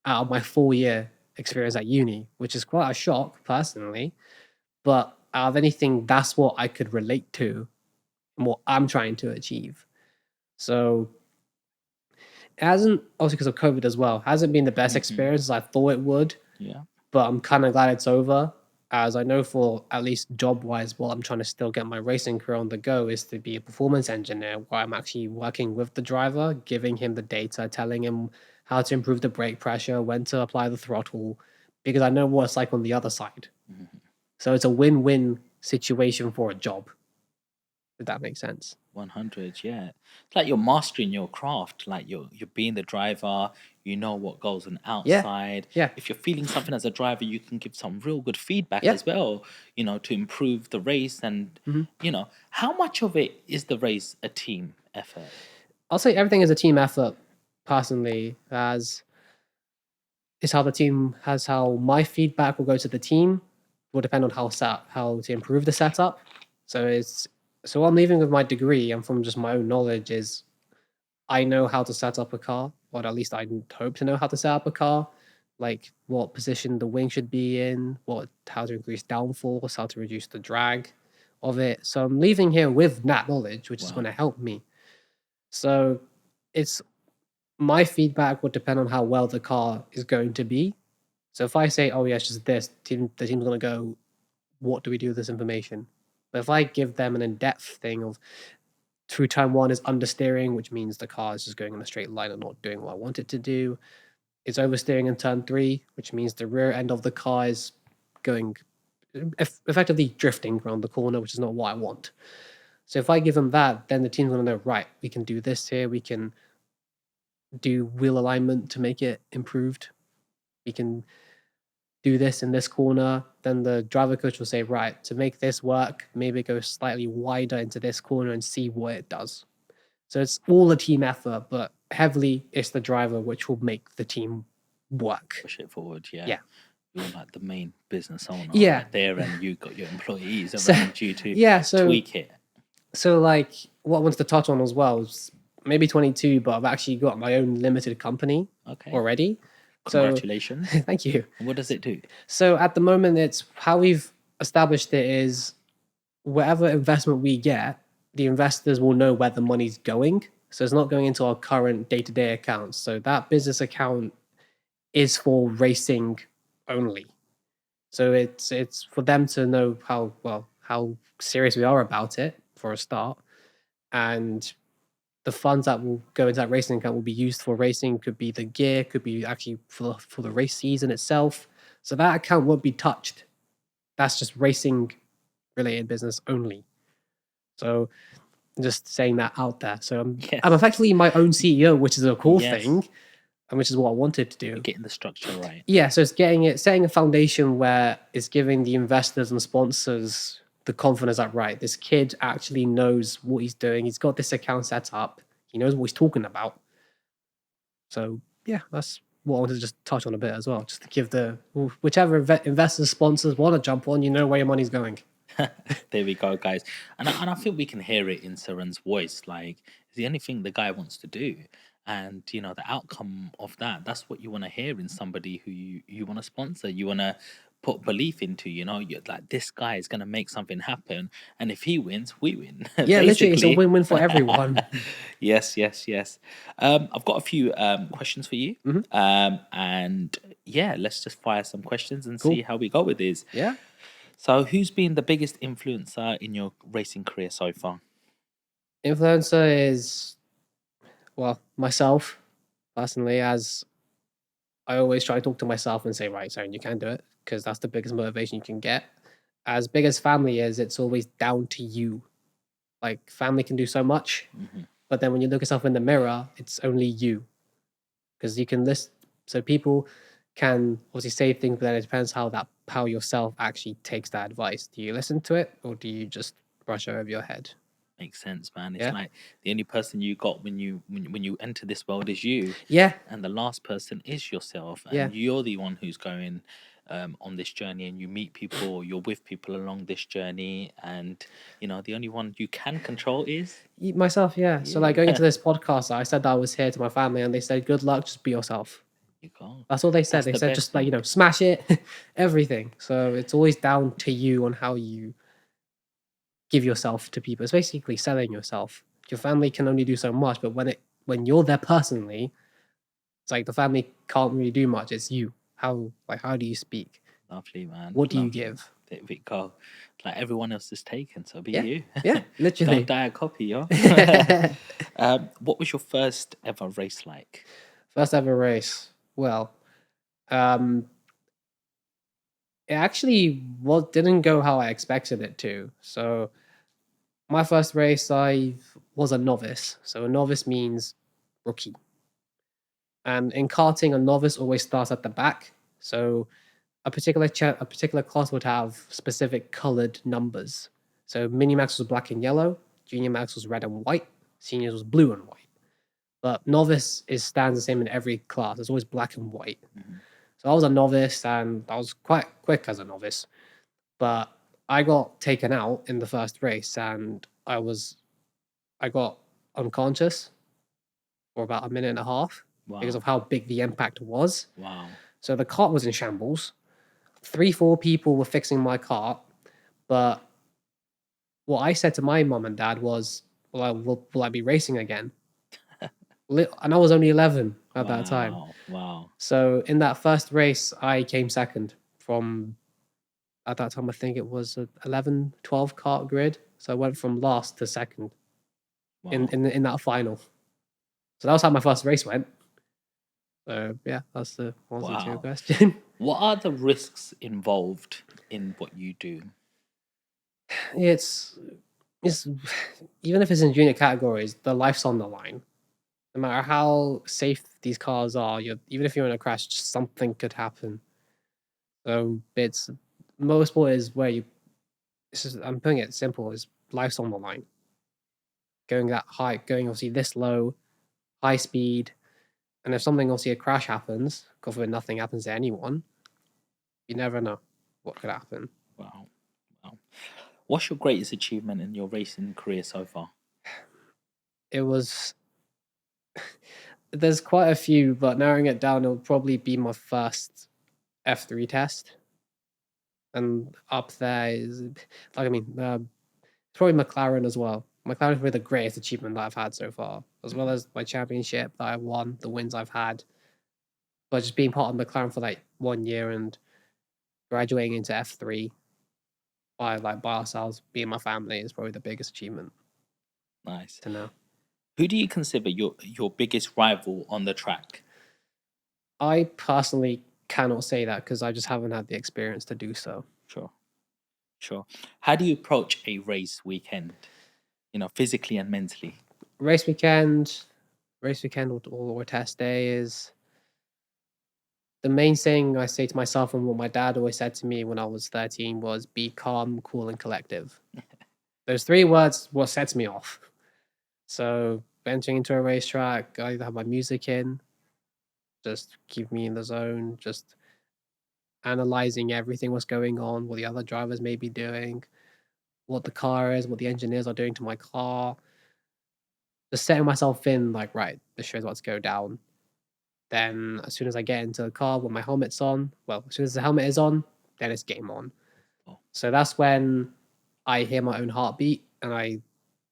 out of my 4 year experience at uni, which is quite a shock personally. But out of anything, that's what I could relate to and what I'm trying to achieve. So it hasn't, obviously because of COVID as well, hasn't been the best experience as I thought it would. Yeah. But I'm kind of glad it's over, as I know for at least job-wise, while I'm trying to still get my racing career on the go, is to be a performance engineer where I'm actually working with the driver, giving him the data, telling him how to improve the brake pressure, when to apply the throttle, because I know what it's like on the other side. So it's a win-win situation for a job, if that makes sense. 100, yeah. It's like you're mastering your craft. Like you're being the driver. You know what goes on outside. Yeah. If you're feeling something as a driver, you can give some real good feedback Yeah. as well. To improve the race. And Mhm. how much of it is the race a team effort? I'll say everything is a team effort, personally, as is how my feedback will go to the team will depend on how to improve the setup. So I'm leaving with my degree, and from just my own knowledge is I know how to set up a car, or at least I hope to know how to set up a car, like what position the wing should be in, how to increase downforce, how to reduce the drag of it. So I'm leaving here with that knowledge, which is Wow. going to help me. So it's my feedback would depend on how well the car is going to be. So if I say, oh yeah, it's just this, the team's going to go, what do we do with this information? But if I give them an in-depth thing of through turn 1 is understeering, which means the car is just going in a straight line and not doing what I want it to do. It's oversteering in turn 3, which means the rear end of the car is going effectively drifting around the corner, which is not what I want. So if I give them that, then the team's going to know, right, we can do this here. We can do wheel alignment to make it improved. We can do this in this corner. Then the driver coach will say, right, to make this work, maybe go slightly wider into this corner and see what it does. So it's all a team effort, but heavily it's the driver which will make the team work. Push it forward, yeah. Yeah. You're like the main business owner Yeah. right there, and you got your employees So- around you to so tweak it. So like what I wanted to touch on as well is maybe 22, but I've actually got my own limited company Okay. already. So Congratulations. thank you. And what does it do? So at the moment, it's how we've established it is whatever investment we get, the investors will know where the money's going. So it's not going into our current day-to-day accounts. So that business account is for racing only. So it's for them to know how serious we are about it for a start. And the funds that will go into that racing account will be used for racing. Could be the gear, could be actually for the race season itself. So that account won't be touched. That's just racing related business only. So just saying that out there. So I'm Yes. effectively my own CEO, which is a cool Yes. thing. and which is what I wanted to do. Getting the structure right. Yeah, so it's setting a foundation where it's giving the investors and sponsors the confidence that, right, this kid actually knows what he's doing. He's got this account set up. He knows what he's talking about. So yeah, that's what I wanted to just touch on a bit as well, just to give whichever investors, sponsors want to jump on, you know where your money's going. There we go, guys. And I think we can hear it in Ceran's voice. Like, it's the only thing the guy wants to do. And, you know, the outcome of that's what you want to hear in somebody who you want to sponsor. You want to put belief into, you know, you're like, this guy is going to make something happen. And if he wins, we win. Yeah, literally, it's a win-win for everyone. Yes. I've got a few questions for you. And yeah, let's just fire some questions and see how we go with this. Yeah. So, who's been the biggest influencer in your racing career so far? Influencer is, well, myself, personally, as I always try to talk to myself and say, right, Ceran, you can do it, because that's the biggest motivation you can get. As big as family is, it's always down to you. Like, family can do so much, but then when you look yourself in the mirror, it's only you. Because you can list, so people can obviously say things, but then it depends how yourself actually takes that advice. Do you listen to it, or do you just brush it over your head? Makes sense, man. It's like the only person you got when you enter this world is you. Yeah. And the last person is yourself. And you're the one who's going on this journey, and you meet people, you're with people along this journey, and you know, the only one you can control is myself. Yeah. So like going into this podcast, I said that I was here to my family, and they said, good luck, just be yourself. You go. That's all they said. They said, just like, you know, smash it, everything. So it's always down to you on how you give yourself to people. It's basically selling yourself. Your family can only do so much, but when you're there personally, it's like the family can't really do much. It's you. How do you speak? Lovely, man. What do you give? There we go. Like, everyone else is taken, so be you. Yeah, literally. Don't die a copy, yo. What was your first ever race like? First ever race. Well, it actually didn't go how I expected it to. So my first race, I was a novice. So a novice means rookie. And in karting, a novice always starts at the back. So a particular class would have specific colored numbers. So mini max was black and yellow, junior max was red and white, seniors was blue and white. But novice stands the same in every class. It's always black and white. So I was a novice, and I was quite quick as a novice. But I got taken out in the first race, and I got unconscious for about a minute and a half because of how big the impact was. Wow. So the cart was in shambles. 3-4 people were fixing my cart, but what I said to my mum and dad was, will I be racing again? And I was only 11 at that time. Wow. So in that first race, I came second from, at that time, I think it was a 11, 12 kart grid. So I went from last to second in that final. So that was how my first race went. So yeah, that's the answer to your question. What are the risks involved in what you do? It's even if it's in junior categories, the life's on the line. No matter how safe these cars are, even if you're in a crash, something could happen. So it's motorsport is where I'm putting it simple, is life's on the line. Going that high, going obviously this low, high speed, and if something, obviously a crash happens, God forbid nothing happens to anyone, you never know what could happen. Wow. What's your greatest achievement in your racing career so far? It was... There's quite a few, but narrowing it down, it'll probably be my first F3 test. And up there is, probably McLaren as well. McLaren is probably the greatest achievement that I've had so far, as well as my championship that I won, the wins I've had. But just being part of McLaren for like 1 year and graduating into F3 by ourselves, being my family, is probably the biggest achievement. Nice to know. Who do you consider your biggest rival on the track? I personally cannot say that because I just haven't had the experience to do so. Sure. How do you approach a race weekend? You know, physically and mentally. Race weekend or test day is The main thing I say to myself and what my dad always said to me when I was 13 was be calm, cool, and collective. Those three words what sets me off. So venturing into a racetrack, I either have my music in, just keep me in the zone, just analyzing everything what's going on, what the other drivers may be doing, what the car is, what the engineers are doing to my car. Just setting myself in, like, right, this show's about to go down. Then as soon as I get into the car with my helmet's on, well, as soon as the helmet is on, then it's game on. Oh. So that's when I hear my own heartbeat and I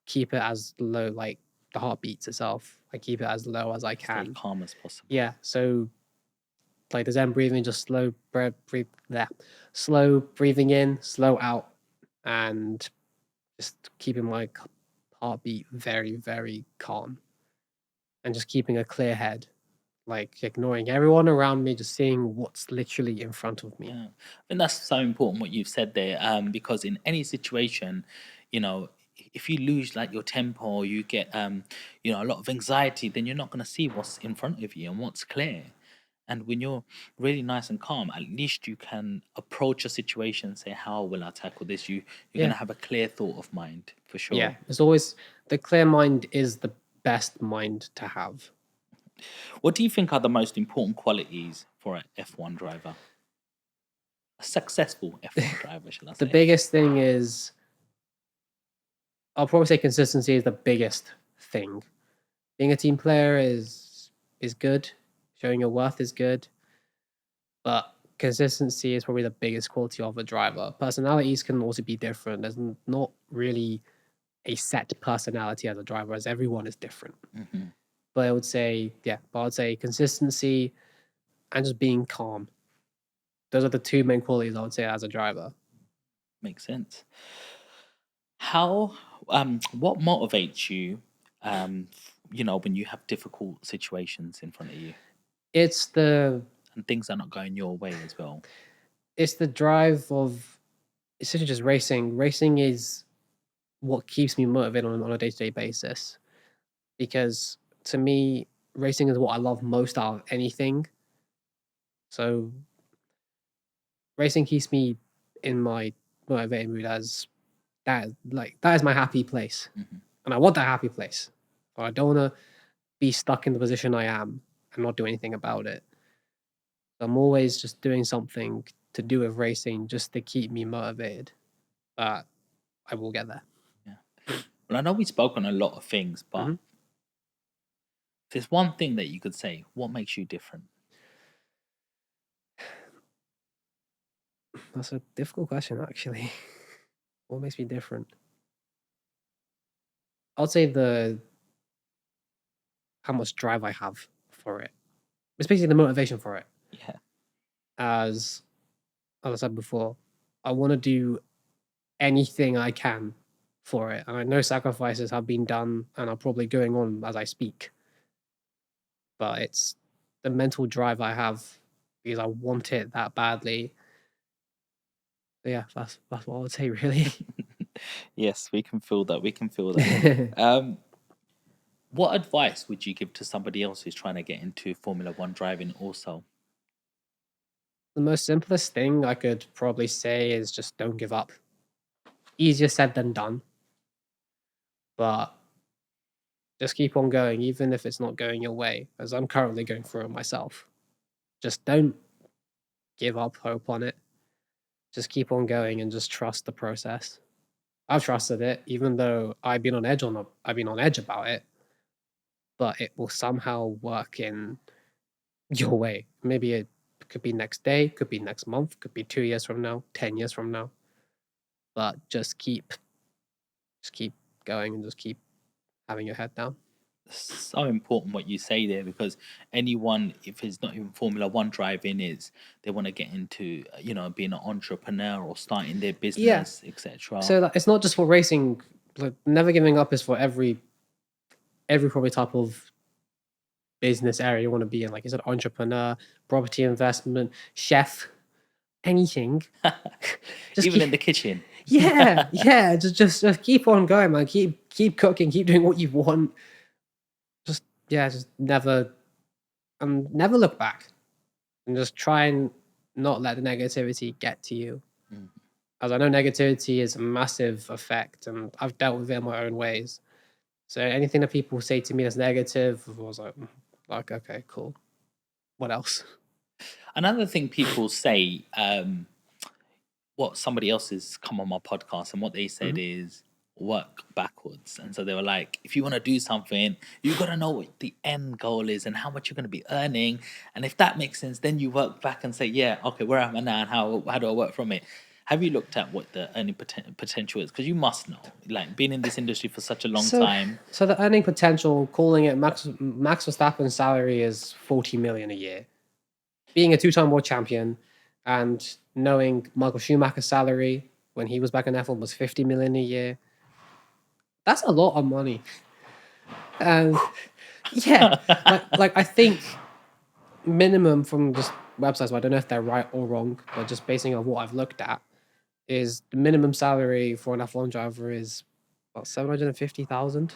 keep it as low, like the heartbeats itself. I keep it as low as I Stay can. calm as possible. Yeah. So like the Zen breathing, just slow slow breathing in, slow out, and just keeping my heartbeat very, very calm, and just keeping a clear head, like ignoring everyone around me, just seeing what's literally in front of me. Yeah, I think that's so important what you've said there, because in any situation, you know, if you lose like your temper or you get, a lot of anxiety, then you're not going to see what's in front of you and what's clear. And when you're really nice and calm, at least you can approach a situation and say, "How will I tackle this?" You're going Yeah. to have a clear thought of mind for sure. Yeah, there's always the clear mind is the best mind to have. What do you think are the most important qualities for an F1 driver? A successful F1 driver, shall I The say? biggest thing is, I'll probably say consistency is the biggest thing. Being a team player is good. Showing your worth is good. But consistency is probably the biggest quality of a driver. Personalities can also be different. There's not really a set personality as a driver, as everyone is different. Mhm. But I would say consistency and just being calm. Those are the two main qualities I would say as a driver. Makes sense. What motivates you, when you have difficult situations in front of you It's the and things are not going your way as well? drive of essentially just racing. Racing is what keeps me motivated on a day-to-day basis. Because to me, racing is what I love most out of anything. So racing keeps me in my motivated mood as that is my happy place. Mhm. And I want that happy place. But I don't wanna be stuck in the position I am and not do anything about it. I'm always just doing something to do with racing just to keep me motivated. But I will get there. Yeah. Well, I know we spoke on a lot of things, but Mhm. if there's one thing that you could say, what makes you different? That's a difficult question, actually. What makes me different? I'd say the how much drive I have for it. It's basically the motivation for it. Yeah. As I said before, I want to do anything I can for it. And I know sacrifices have been done and are probably going on as I speak. But it's the mental drive I have because I want it that badly. So yeah, that's what I would say really. Yes, we can feel that. We can feel that. What advice would you give to somebody else who's trying to get into Formula One driving also? The most simplest thing I could probably say is just don't give up. Easier said than done. But just keep on going, even if it's not going your way, as I'm currently going through it myself. Just don't give up hope on it. Just keep on going and just trust the process. I've trusted it, even though I've been on edge about it, but it will somehow work in your way. Maybe it could be next day, could be next month, could be 2 years from now, 10 years from now. But just keep going and just keep having your head down. So important what you say there, because anyone, if it's not even Formula One driving, is they want to get into being an entrepreneur or starting their business, etc. So it's not just for racing. Like, never giving up is for every probably type of business area you want to be in. Like, is an entrepreneur, property investment, chef, anything. Just even in the kitchen. Yeah. Just keep on going, man. Keep cooking. Keep doing what you want. Just never look back. and just try and not let the negativity get to you. As I know negativity is a massive effect, and I've dealt with it in my own ways. So anything that people say to me that's negative, I was like, okay, cool. What else? Another thing people say, what somebody else has come on my podcast, and what they said is work backwards. And so they were like, if you want to do something, you got to know what the end goal is and how much you're going to be earning. And if that makes sense, then you work back and say, yeah, okay, where am I now and how do I work from it? Have you looked at what the earning potential is? Because you must know, like being in this industry for such a long time. So the earning potential, calling it Max Verstappen's salary is 40 million a year. Being a two-time world champion and knowing Michael Schumacher's salary when he was back in F1 was 50 million a year. That's a lot of money. And yeah, like I think minimum from just websites, I don't know if they're right or wrong, but just basing on what I've looked at, is the minimum salary for an F1 driver is about 750,000.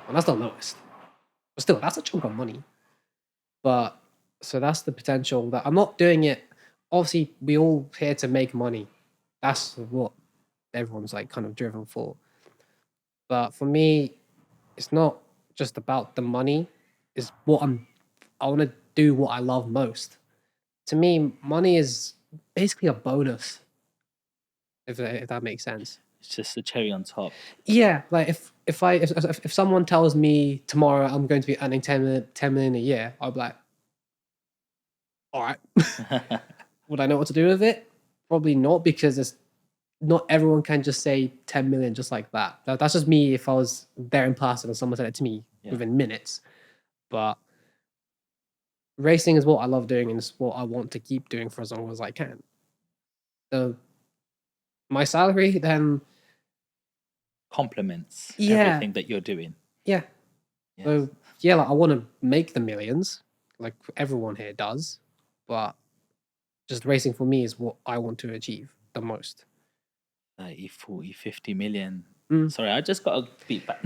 And that's the lowest. But still, that's a chunk of money. But so that's the potential that I'm not doing it. Obviously, we all here to make money. That's what everyone's like kind of driven for. But for me, it's not just about the money. It's what I want to do what I love most. To me, money is basically a bonus. If that makes sense. It's just a cherry on top. Yeah, like if someone tells me tomorrow I'm going to be earning 10 million a year, I'll be like, all right. Would I know what to do with it? Probably not, because it's not everyone can just say 10 million just like that. That's just me if I was there in person and someone said it to me within minutes. But racing is what I love doing, and it's what I want to keep doing for as long as I can. So my salary then complements everything that you're doing. Yeah. Yes. So yeah, like I want to make the millions, like everyone here does, but just racing for me is what I want to achieve the most. 30, 40, 50 million. Sorry, I just got a beat back.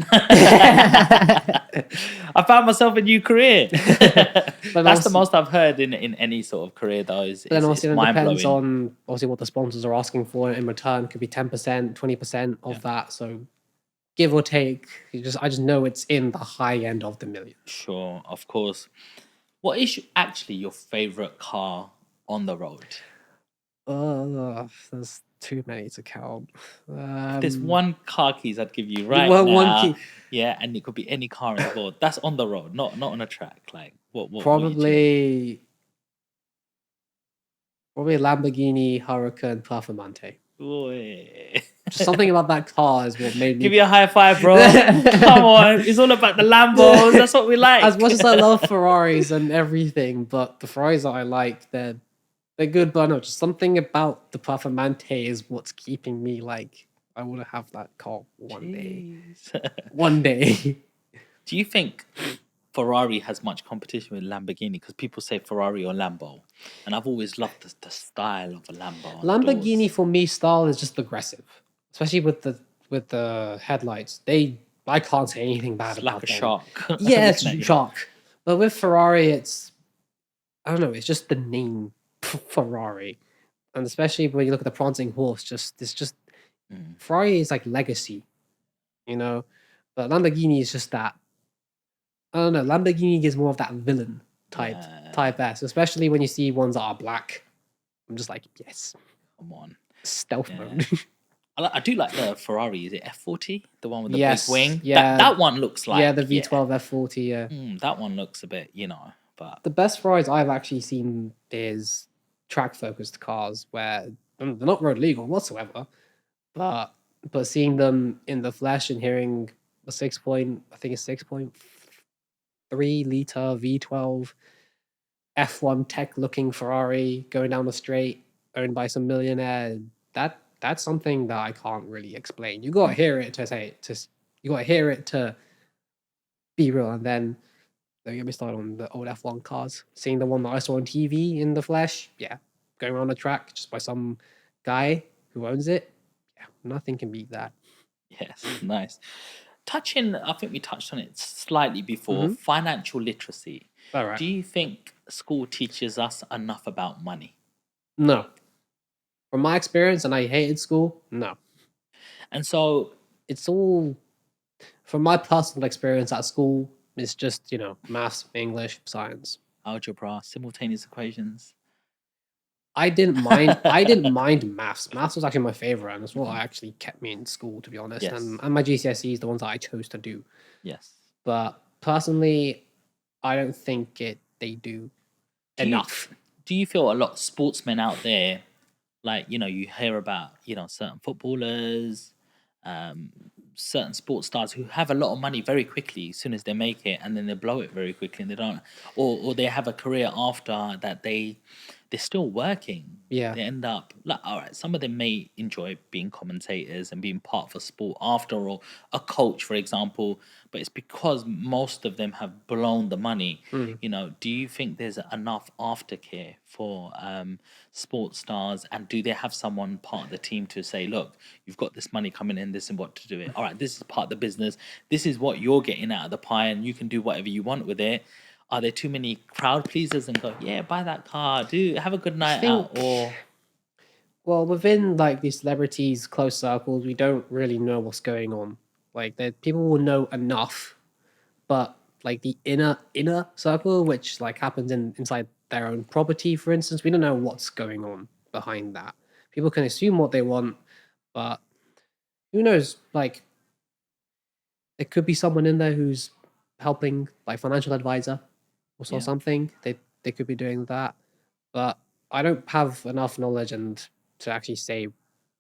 I found myself a new career. But that's the most I've heard in any sort of career, though. Then obviously it depends on obviously what the sponsors are asking for in return. Could be 10%, 20% of that. So give or take, I just know it's in the high end of the million. Sure, of course. What is actually your favorite car on the road? There's too many to count. There's one car keys I'd give you right now. One key. Yeah, and it could be any car in the world. That's on the road, not on a track. Like what probably Lamborghini Huracan Performante. Just something about that car is what made me give you a high five, bro. Come on, it's all about the Lambos. That's what we like. As much as I love Ferraris and everything, but the Ferraris that I like, they're good, but no, just something about the Performante is what's keeping me like, I want to have that car one day. One day. Do you think Ferrari has much competition with Lamborghini? Because people say Ferrari or Lambo, and I've always loved the style of a Lambo. Lamborghini for me, style is just aggressive, especially with the headlights. I can't say anything bad about like a shark. Yeah, it's a shark. But with Ferrari, it's, I don't know, it's just the name Ferrari, and especially when you look at the prancing horse, Ferrari is like legacy, you know, but Lamborghini is just that. I don't know. Lamborghini is more of that villain type S, especially when you see ones that are black. I'm just like, yes, come on, stealth mode. I do like the Ferrari. Is it F40, the one with the big wing? Yeah, that one looks like the V12 F40. Yeah, that one looks a bit, But the best Ferraris I've actually seen is track-focused cars where they're not road legal whatsoever, but seeing them in the flesh and hearing a 6.3 liter V12 F1 tech-looking Ferrari going down the straight, owned by some millionaire, that's something that I can't really explain. You gotta hear it you gotta hear it to be real, and then don't get me started on the old F1 cars. Seeing the one that I saw on TV in the flesh, going around the track just by some guy who owns it, nothing can beat that. Yes, nice. I think we touched on it slightly before, financial literacy. All right. Do you think school teaches us enough about money? No. From my experience, and I hated school, no. And so, It's all, from my personal experience at school, it's just, maths, English, science. algebra, simultaneous equations. I didn't mind maths. Maths was actually my favorite, and it's what actually kept me in school, to be honest. Yes. And my GCSEs, the ones that I chose to do. Yes. But personally, I don't think they do enough. Do you feel a lot of sportsmen out there, like, you hear about, certain footballers, um, certain sports stars who have a lot of money very quickly as soon as they make it, and then they blow it very quickly, and they don't, or they have a career after that, they're still working. Yeah. They end up like, all right, some of them may enjoy being commentators and being part of a sport after, or a coach, for example, but it's because most of them have blown the money. Do you think there's enough aftercare for sports stars, and do they have someone part of the team to say, look, you've got this money coming in, this is what to do it, all right, this is part of the business, this is what you're getting out of the pie, and you can do whatever you want with it? Are there too many crowd pleasers and go, yeah, buy that car, do have a good night out? Or Well, within like these celebrities' close circles, we don't really know what's going on. Like, people will know enough, but like the inner circle, which like happens inside their own property, for instance, we don't know what's going on behind that. People can assume what they want, but who knows? Like, there could be someone in there who's helping, like financial advisor or Yeah. something. They could be doing that, but I don't have enough knowledge and to actually say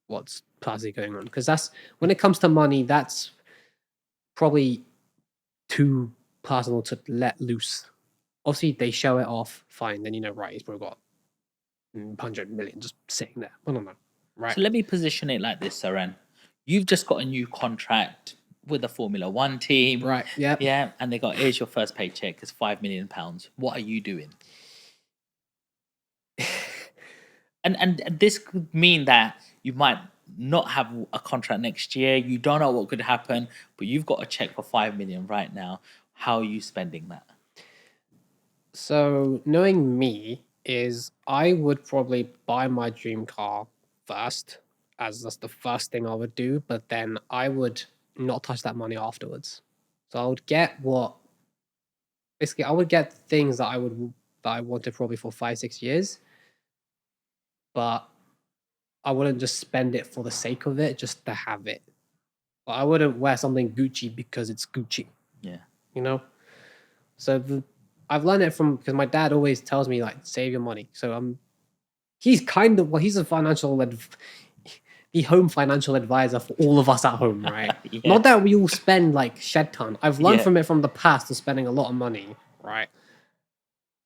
what's personally going on, because that's, when it comes to money, that's probably too personal to let loose. Obviously, they show it off, fine. Then right, he's probably got 100 million just sitting there. I don't know, right? so let me position it like this, Ceran. You've just got a new contract with a Formula One team. Right. Yep. Yeah. And they got, here's your first paycheck, it's £5 million. What are you doing? And this could mean that you might not have a contract next year. You don't know what could happen, but you've got a check for 5 million right now. How are you spending that? So knowing me is, I would probably buy my dream car first, as that's the first thing I would do. But then I would not touch that money afterwards. So I would get basically I would get things that I wanted probably for 5-6 years, but I wouldn't just spend it for the sake of it, just to have it. I wouldn't wear something Gucci because it's Gucci. Yeah. So I've learned it from, because my dad always tells me like, save your money. So he's kind of, well, he's a the home financial advisor for all of us at home, right? Yeah. Not that we all spend like shed ton. I've learned Yeah. from it from the past of spending a lot of money, right?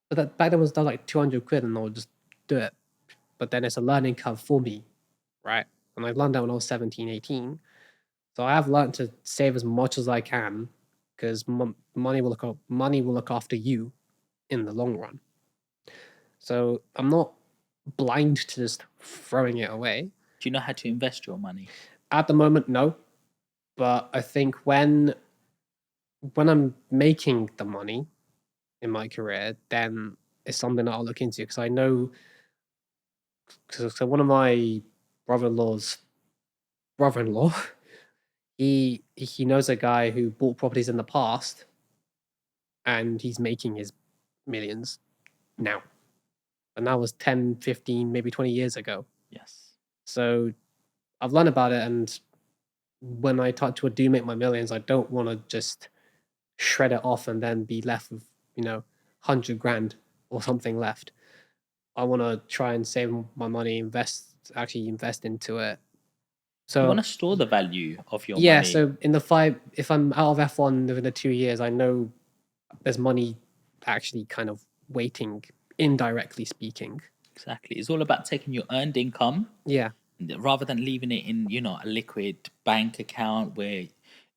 But that back then was done like 200 quid, and I would just do it. But then it's a learning curve for me, right? And I learned that when I was 17, 18. So I have learned to save as much as I can, because money will look after you in the long run. So I'm not blind to just throwing it away. Do you know how to invest your money? At the moment, no. But I think when I'm making the money in my career, then it's something that I'll look into, because I know. So one of my brother-in-law's brother-in-law, he knows a guy who bought properties in the past, and he's making his millions now. And that was 10, 15, maybe 20 years ago. Yes. So I've learned about it, and when I do make my millions, I don't want to just shred it off and then be left with 100 grand or something left. I want to try and save my money, invest into it. So You want to store the value of your yeah, money. so if I'm out of F1 within the 2 years, I know there's money actually kind of waiting, indirectly speaking. Exactly. It's all about taking your earned income, Yeah. rather than leaving it in, a liquid bank account where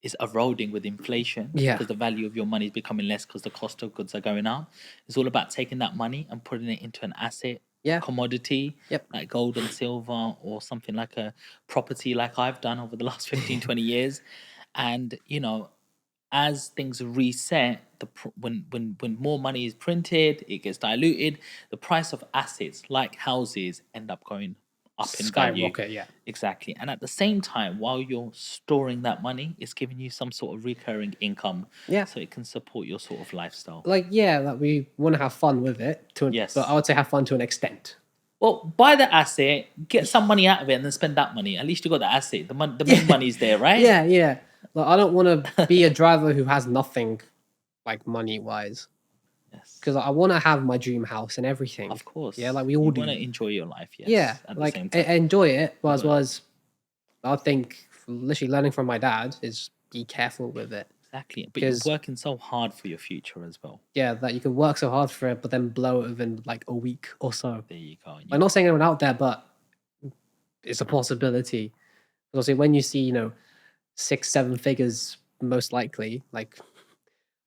it's eroding with inflation. Yeah. Because the value of your money is becoming less because the cost of goods are going up. It's all about taking that money and putting it into an asset, Yeah. commodity, Yep. like gold and silver, or something like a property, like I've done over the last 15, 20 years. And, as things reset, when more money is printed, it gets diluted. The price of assets like houses end up going up in value. Skyrocket, yeah. Exactly. And at the same time, while you're storing that money, it's giving you some sort of recurring income, Yeah. so it can support your sort of lifestyle. Like, yeah, like we want to have fun with it, Yes. but I would say have fun to an extent. Well, buy the asset, get some money out of it, and then spend that money. At least you got the asset. The main money's there, right? Yeah, yeah. Like, I don't want to be a driver who has nothing, like, money-wise. Yes. Because I want to have my dream house and everything. Of course. Yeah, like we all you do. want to enjoy your life, yes. Yeah, At the like same time. enjoy it, but as Enjoy well it. as I think literally learning from my dad is be careful with it. Exactly. But you're 'Cause- working so hard for your future as well. Yeah, that you can work so hard for it, but then blow it within like a week or so. There you go. I'm not saying anyone out there, but it's a possibility. Obviously, when you see 6-7 figures, most likely, like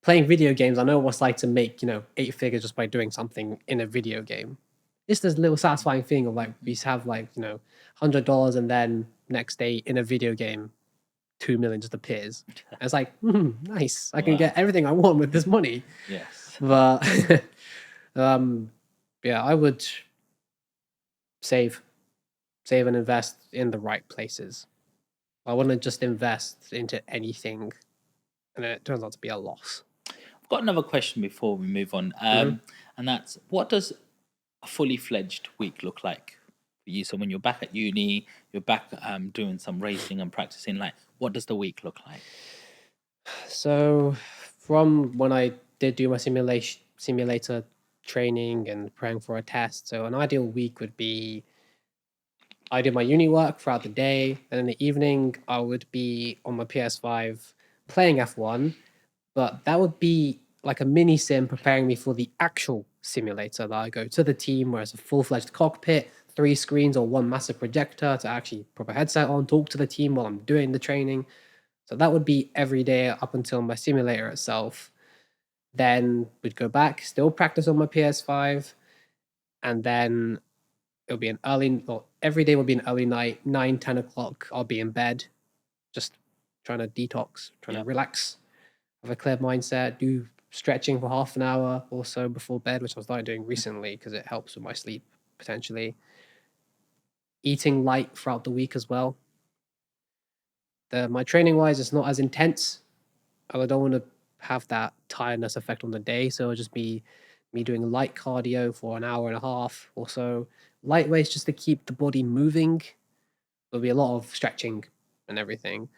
playing video games, I know what it's like to make 8 figures just by doing something in a video game. It's this little satisfying thing of like we have like $100 and then next day in a video game 2 million just appears. And it's like nice, I can Wow. get everything I want with this money. Yes. But yeah, I would save and invest in the right places. I wouldn't just invest into anything and then it turns out to be a loss. I've got another question before we move on. And that's, what does a fully fledged week look like for you? So when you're back at uni, you're back doing some racing and practicing, like what does the week look like? So from when I did do my simulator training and preparing for a test, so an ideal week would be I do my uni work throughout the day, and in the evening I would be on my PS5 playing F1, but that would be like a mini sim preparing me for the actual simulator that I go to the team where it's a full-fledged cockpit, 3 screens or 1 massive projector to actually put a headset on, talk to the team while I'm doing the training. So that would be every day up until my simulator itself. Then we'd go back, still practice on my PS5, and then it'll be every day will be an early night, 9-10 o'clock. I'll be in bed, just trying to detox, trying to relax, have a clear mindset, do stretching for half an hour or so before bed, which I started doing recently because it helps with my sleep potentially. Eating light throughout the week as well. My training wise, it's not as intense. I don't want to have that tiredness effect on the day, so it'll just be me doing light cardio for an hour and a half or so. Light weights just to keep the body moving. There'll be a lot of stretching and everything.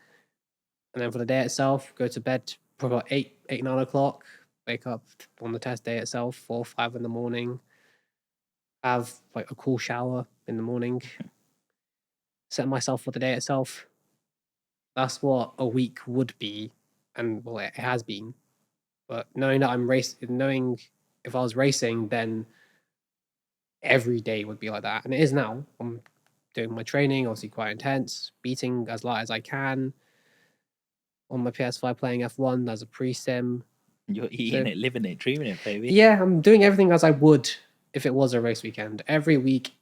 And then for the day itself, go to bed for about 9 o'clock. Wake up on the test day itself, 4 or 5 in the morning. Have like a cool shower in the morning. Set myself for the day itself. That's what a week would be, and well, it has been. But knowing that knowing if I was racing, then every day would be like that, and it is now. I'm doing my training, obviously quite intense, beating as light as I can. On my PS5, playing F1 as a pre-sim. You're eating it, living it, dreaming it, baby. Yeah, I'm doing everything as I would if it was a race weekend. Every week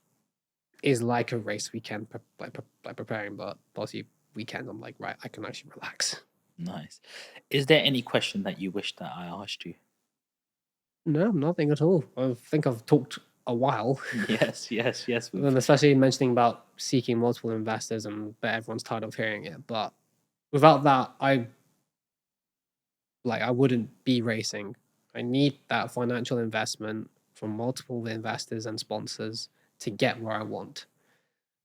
is like a race weekend, like preparing, but obviously weekend, I'm like, right, I can actually relax. Nice. Is there any question that you wish that I asked you? No, nothing at all. I think I've talked a while. Yes. And especially mentioning about seeking multiple investors, and but everyone's tired of hearing it. But without that, I wouldn't be racing. I need that financial investment from multiple investors and sponsors to get where I want.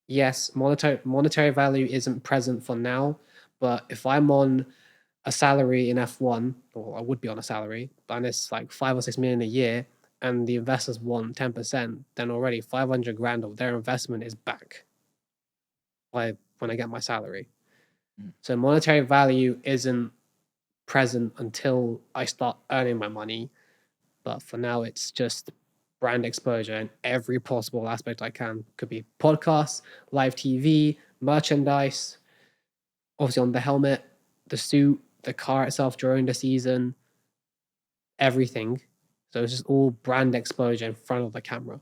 Yes, monetary value isn't present for now, but if I'm on a salary in F1, or I would be on a salary, and it's like 5 or 6 million a year, and the investors want 10%, then already 500 grand of their investment is back when I get my salary. So monetary value isn't present until I start earning my money. But for now, it's just brand exposure in every possible aspect I can. Could be podcasts, live TV, merchandise, obviously on the helmet, the suit, the car itself during the season, everything. So it's just all brand exposure in front of the camera.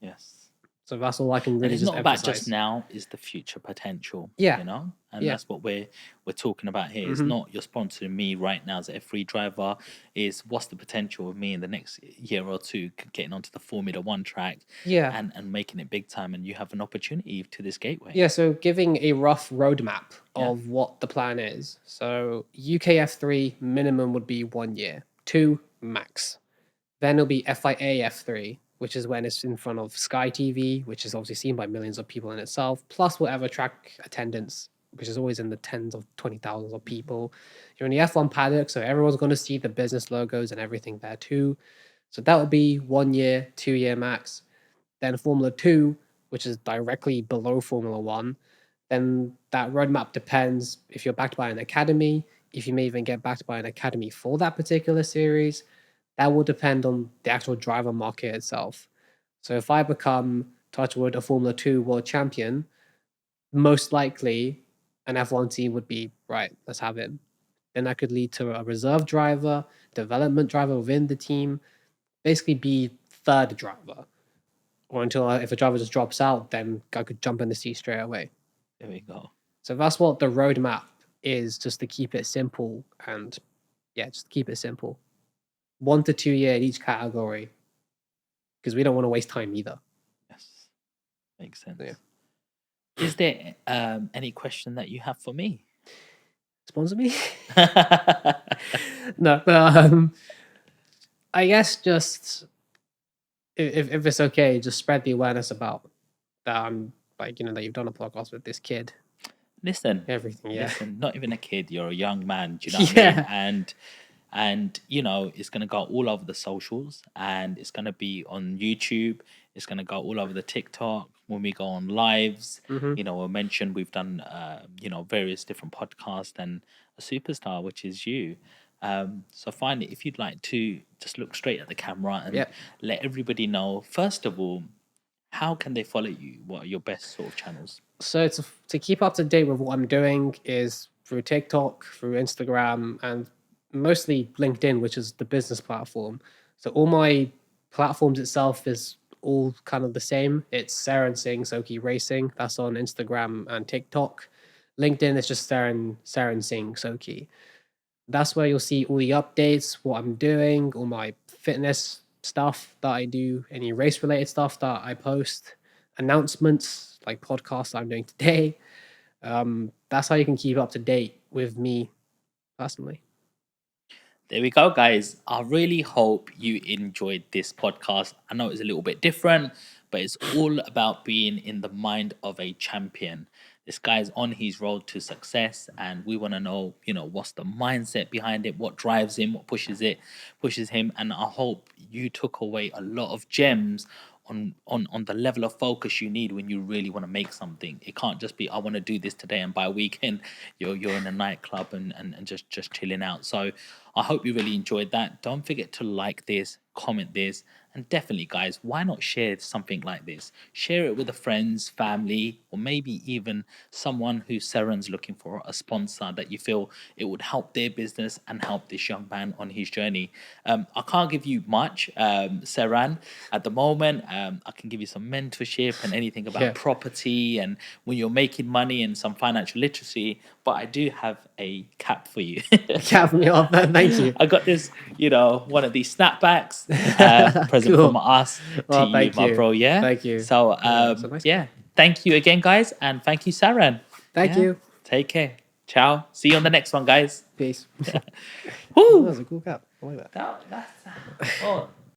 Yes. So that's all I can And really it's just not about emphasize. just now, it's the future potential. Yeah. You know? And Yeah. that's what we're talking about here. It's not you're sponsoring me right now as an F3 driver. Is what's the potential of me in the next year or two getting onto the Formula One track Yeah. and making it big time, and you have an opportunity to this gateway. Yeah, so giving a rough roadmap of what the plan is. So UK F3 minimum would be 1 year, 2 max. Then it'll be FIA F3, which is when it's in front of Sky TV, which is obviously seen by millions of people in itself, plus whatever track attendance, which is always in the tens of 20,000s of people. You're in the F1 paddock, so everyone's going to see the business logos and everything there too. So that will be 1 year, 2 year max. Then Formula 2, which is directly below Formula 1. Then that roadmap depends if you're backed by an academy, if you may even get backed by an academy for that particular series. That will depend on the actual driver market itself. So if I become, touch wood, a Formula 2 world champion, most likely an F1 team would be, right, let's have him. Then that could lead to a reserve driver, development driver within the team, basically be third driver. Or until if a driver just drops out, then I could jump in the seat straight away. There we go. So that's what the roadmap is, just to keep it simple and just keep it simple. 1 to 2 year in each category, because we don't want to waste time either. Yes, makes sense. Yeah. Is there any question that you have for me? Sponsor me? No, but I guess just if it's okay, just spread the awareness about that I'm that you've done a podcast with this kid. Listen, Everything, yeah. Listen, not even a kid. You're a young man. Do you know what I mean? And it's gonna go all over the socials, and it's gonna be on YouTube. It's gonna go all over the TikTok when we go on lives. I mentioned we've done various different podcasts and a superstar, which is you. So finally, if you'd like to just look straight at the camera and let everybody know, first of all, how can they follow you? What are your best sort of channels? So to keep up to date with what I'm doing is through TikTok, through Instagram, and mostly LinkedIn, which is the business platform. So all my platforms itself is all kind of the same. It's Ceran Singh Sokhi Racing. That's on Instagram and TikTok. LinkedIn is just Ceran Singh Sokhi. That's where you'll see all the updates, what I'm doing, all my fitness stuff that I do, any race related stuff that I post, announcements like podcasts I'm doing today. That's how you can keep up to date with me personally. There we go, guys. I really hope you enjoyed this podcast. I know it's a little bit different, but it's all about being in the mind of a champion. This guy's on his road to success, and we want to know, what's the mindset behind it, what drives him, what pushes him. And I hope you took away a lot of gems on the level of focus you need when you really want to make something. It can't just be I want to do this today, and by weekend you're in a nightclub and just chilling out. So I hope you really enjoyed that. Don't forget to like this, comment this, and definitely, guys, why not share something like this? Share it with a friends, family, or maybe even someone who Ceran's looking for, a sponsor that you feel it would help their business and help this young man on his journey. I can't give you much, Ceran, at the moment. I can give you some mentorship and anything about property and when you're making money and some financial literacy, but I do have a cap for you. Cap me off, thank you. I got this, one of these snapbacks present from us to you, my bro. Yeah, thank you. So thank you again, guys, and thank you, Ceran. Thank you. Take care. Ciao. See you on the next one, guys. Peace. Woo! That was a cool cap. I like that. That's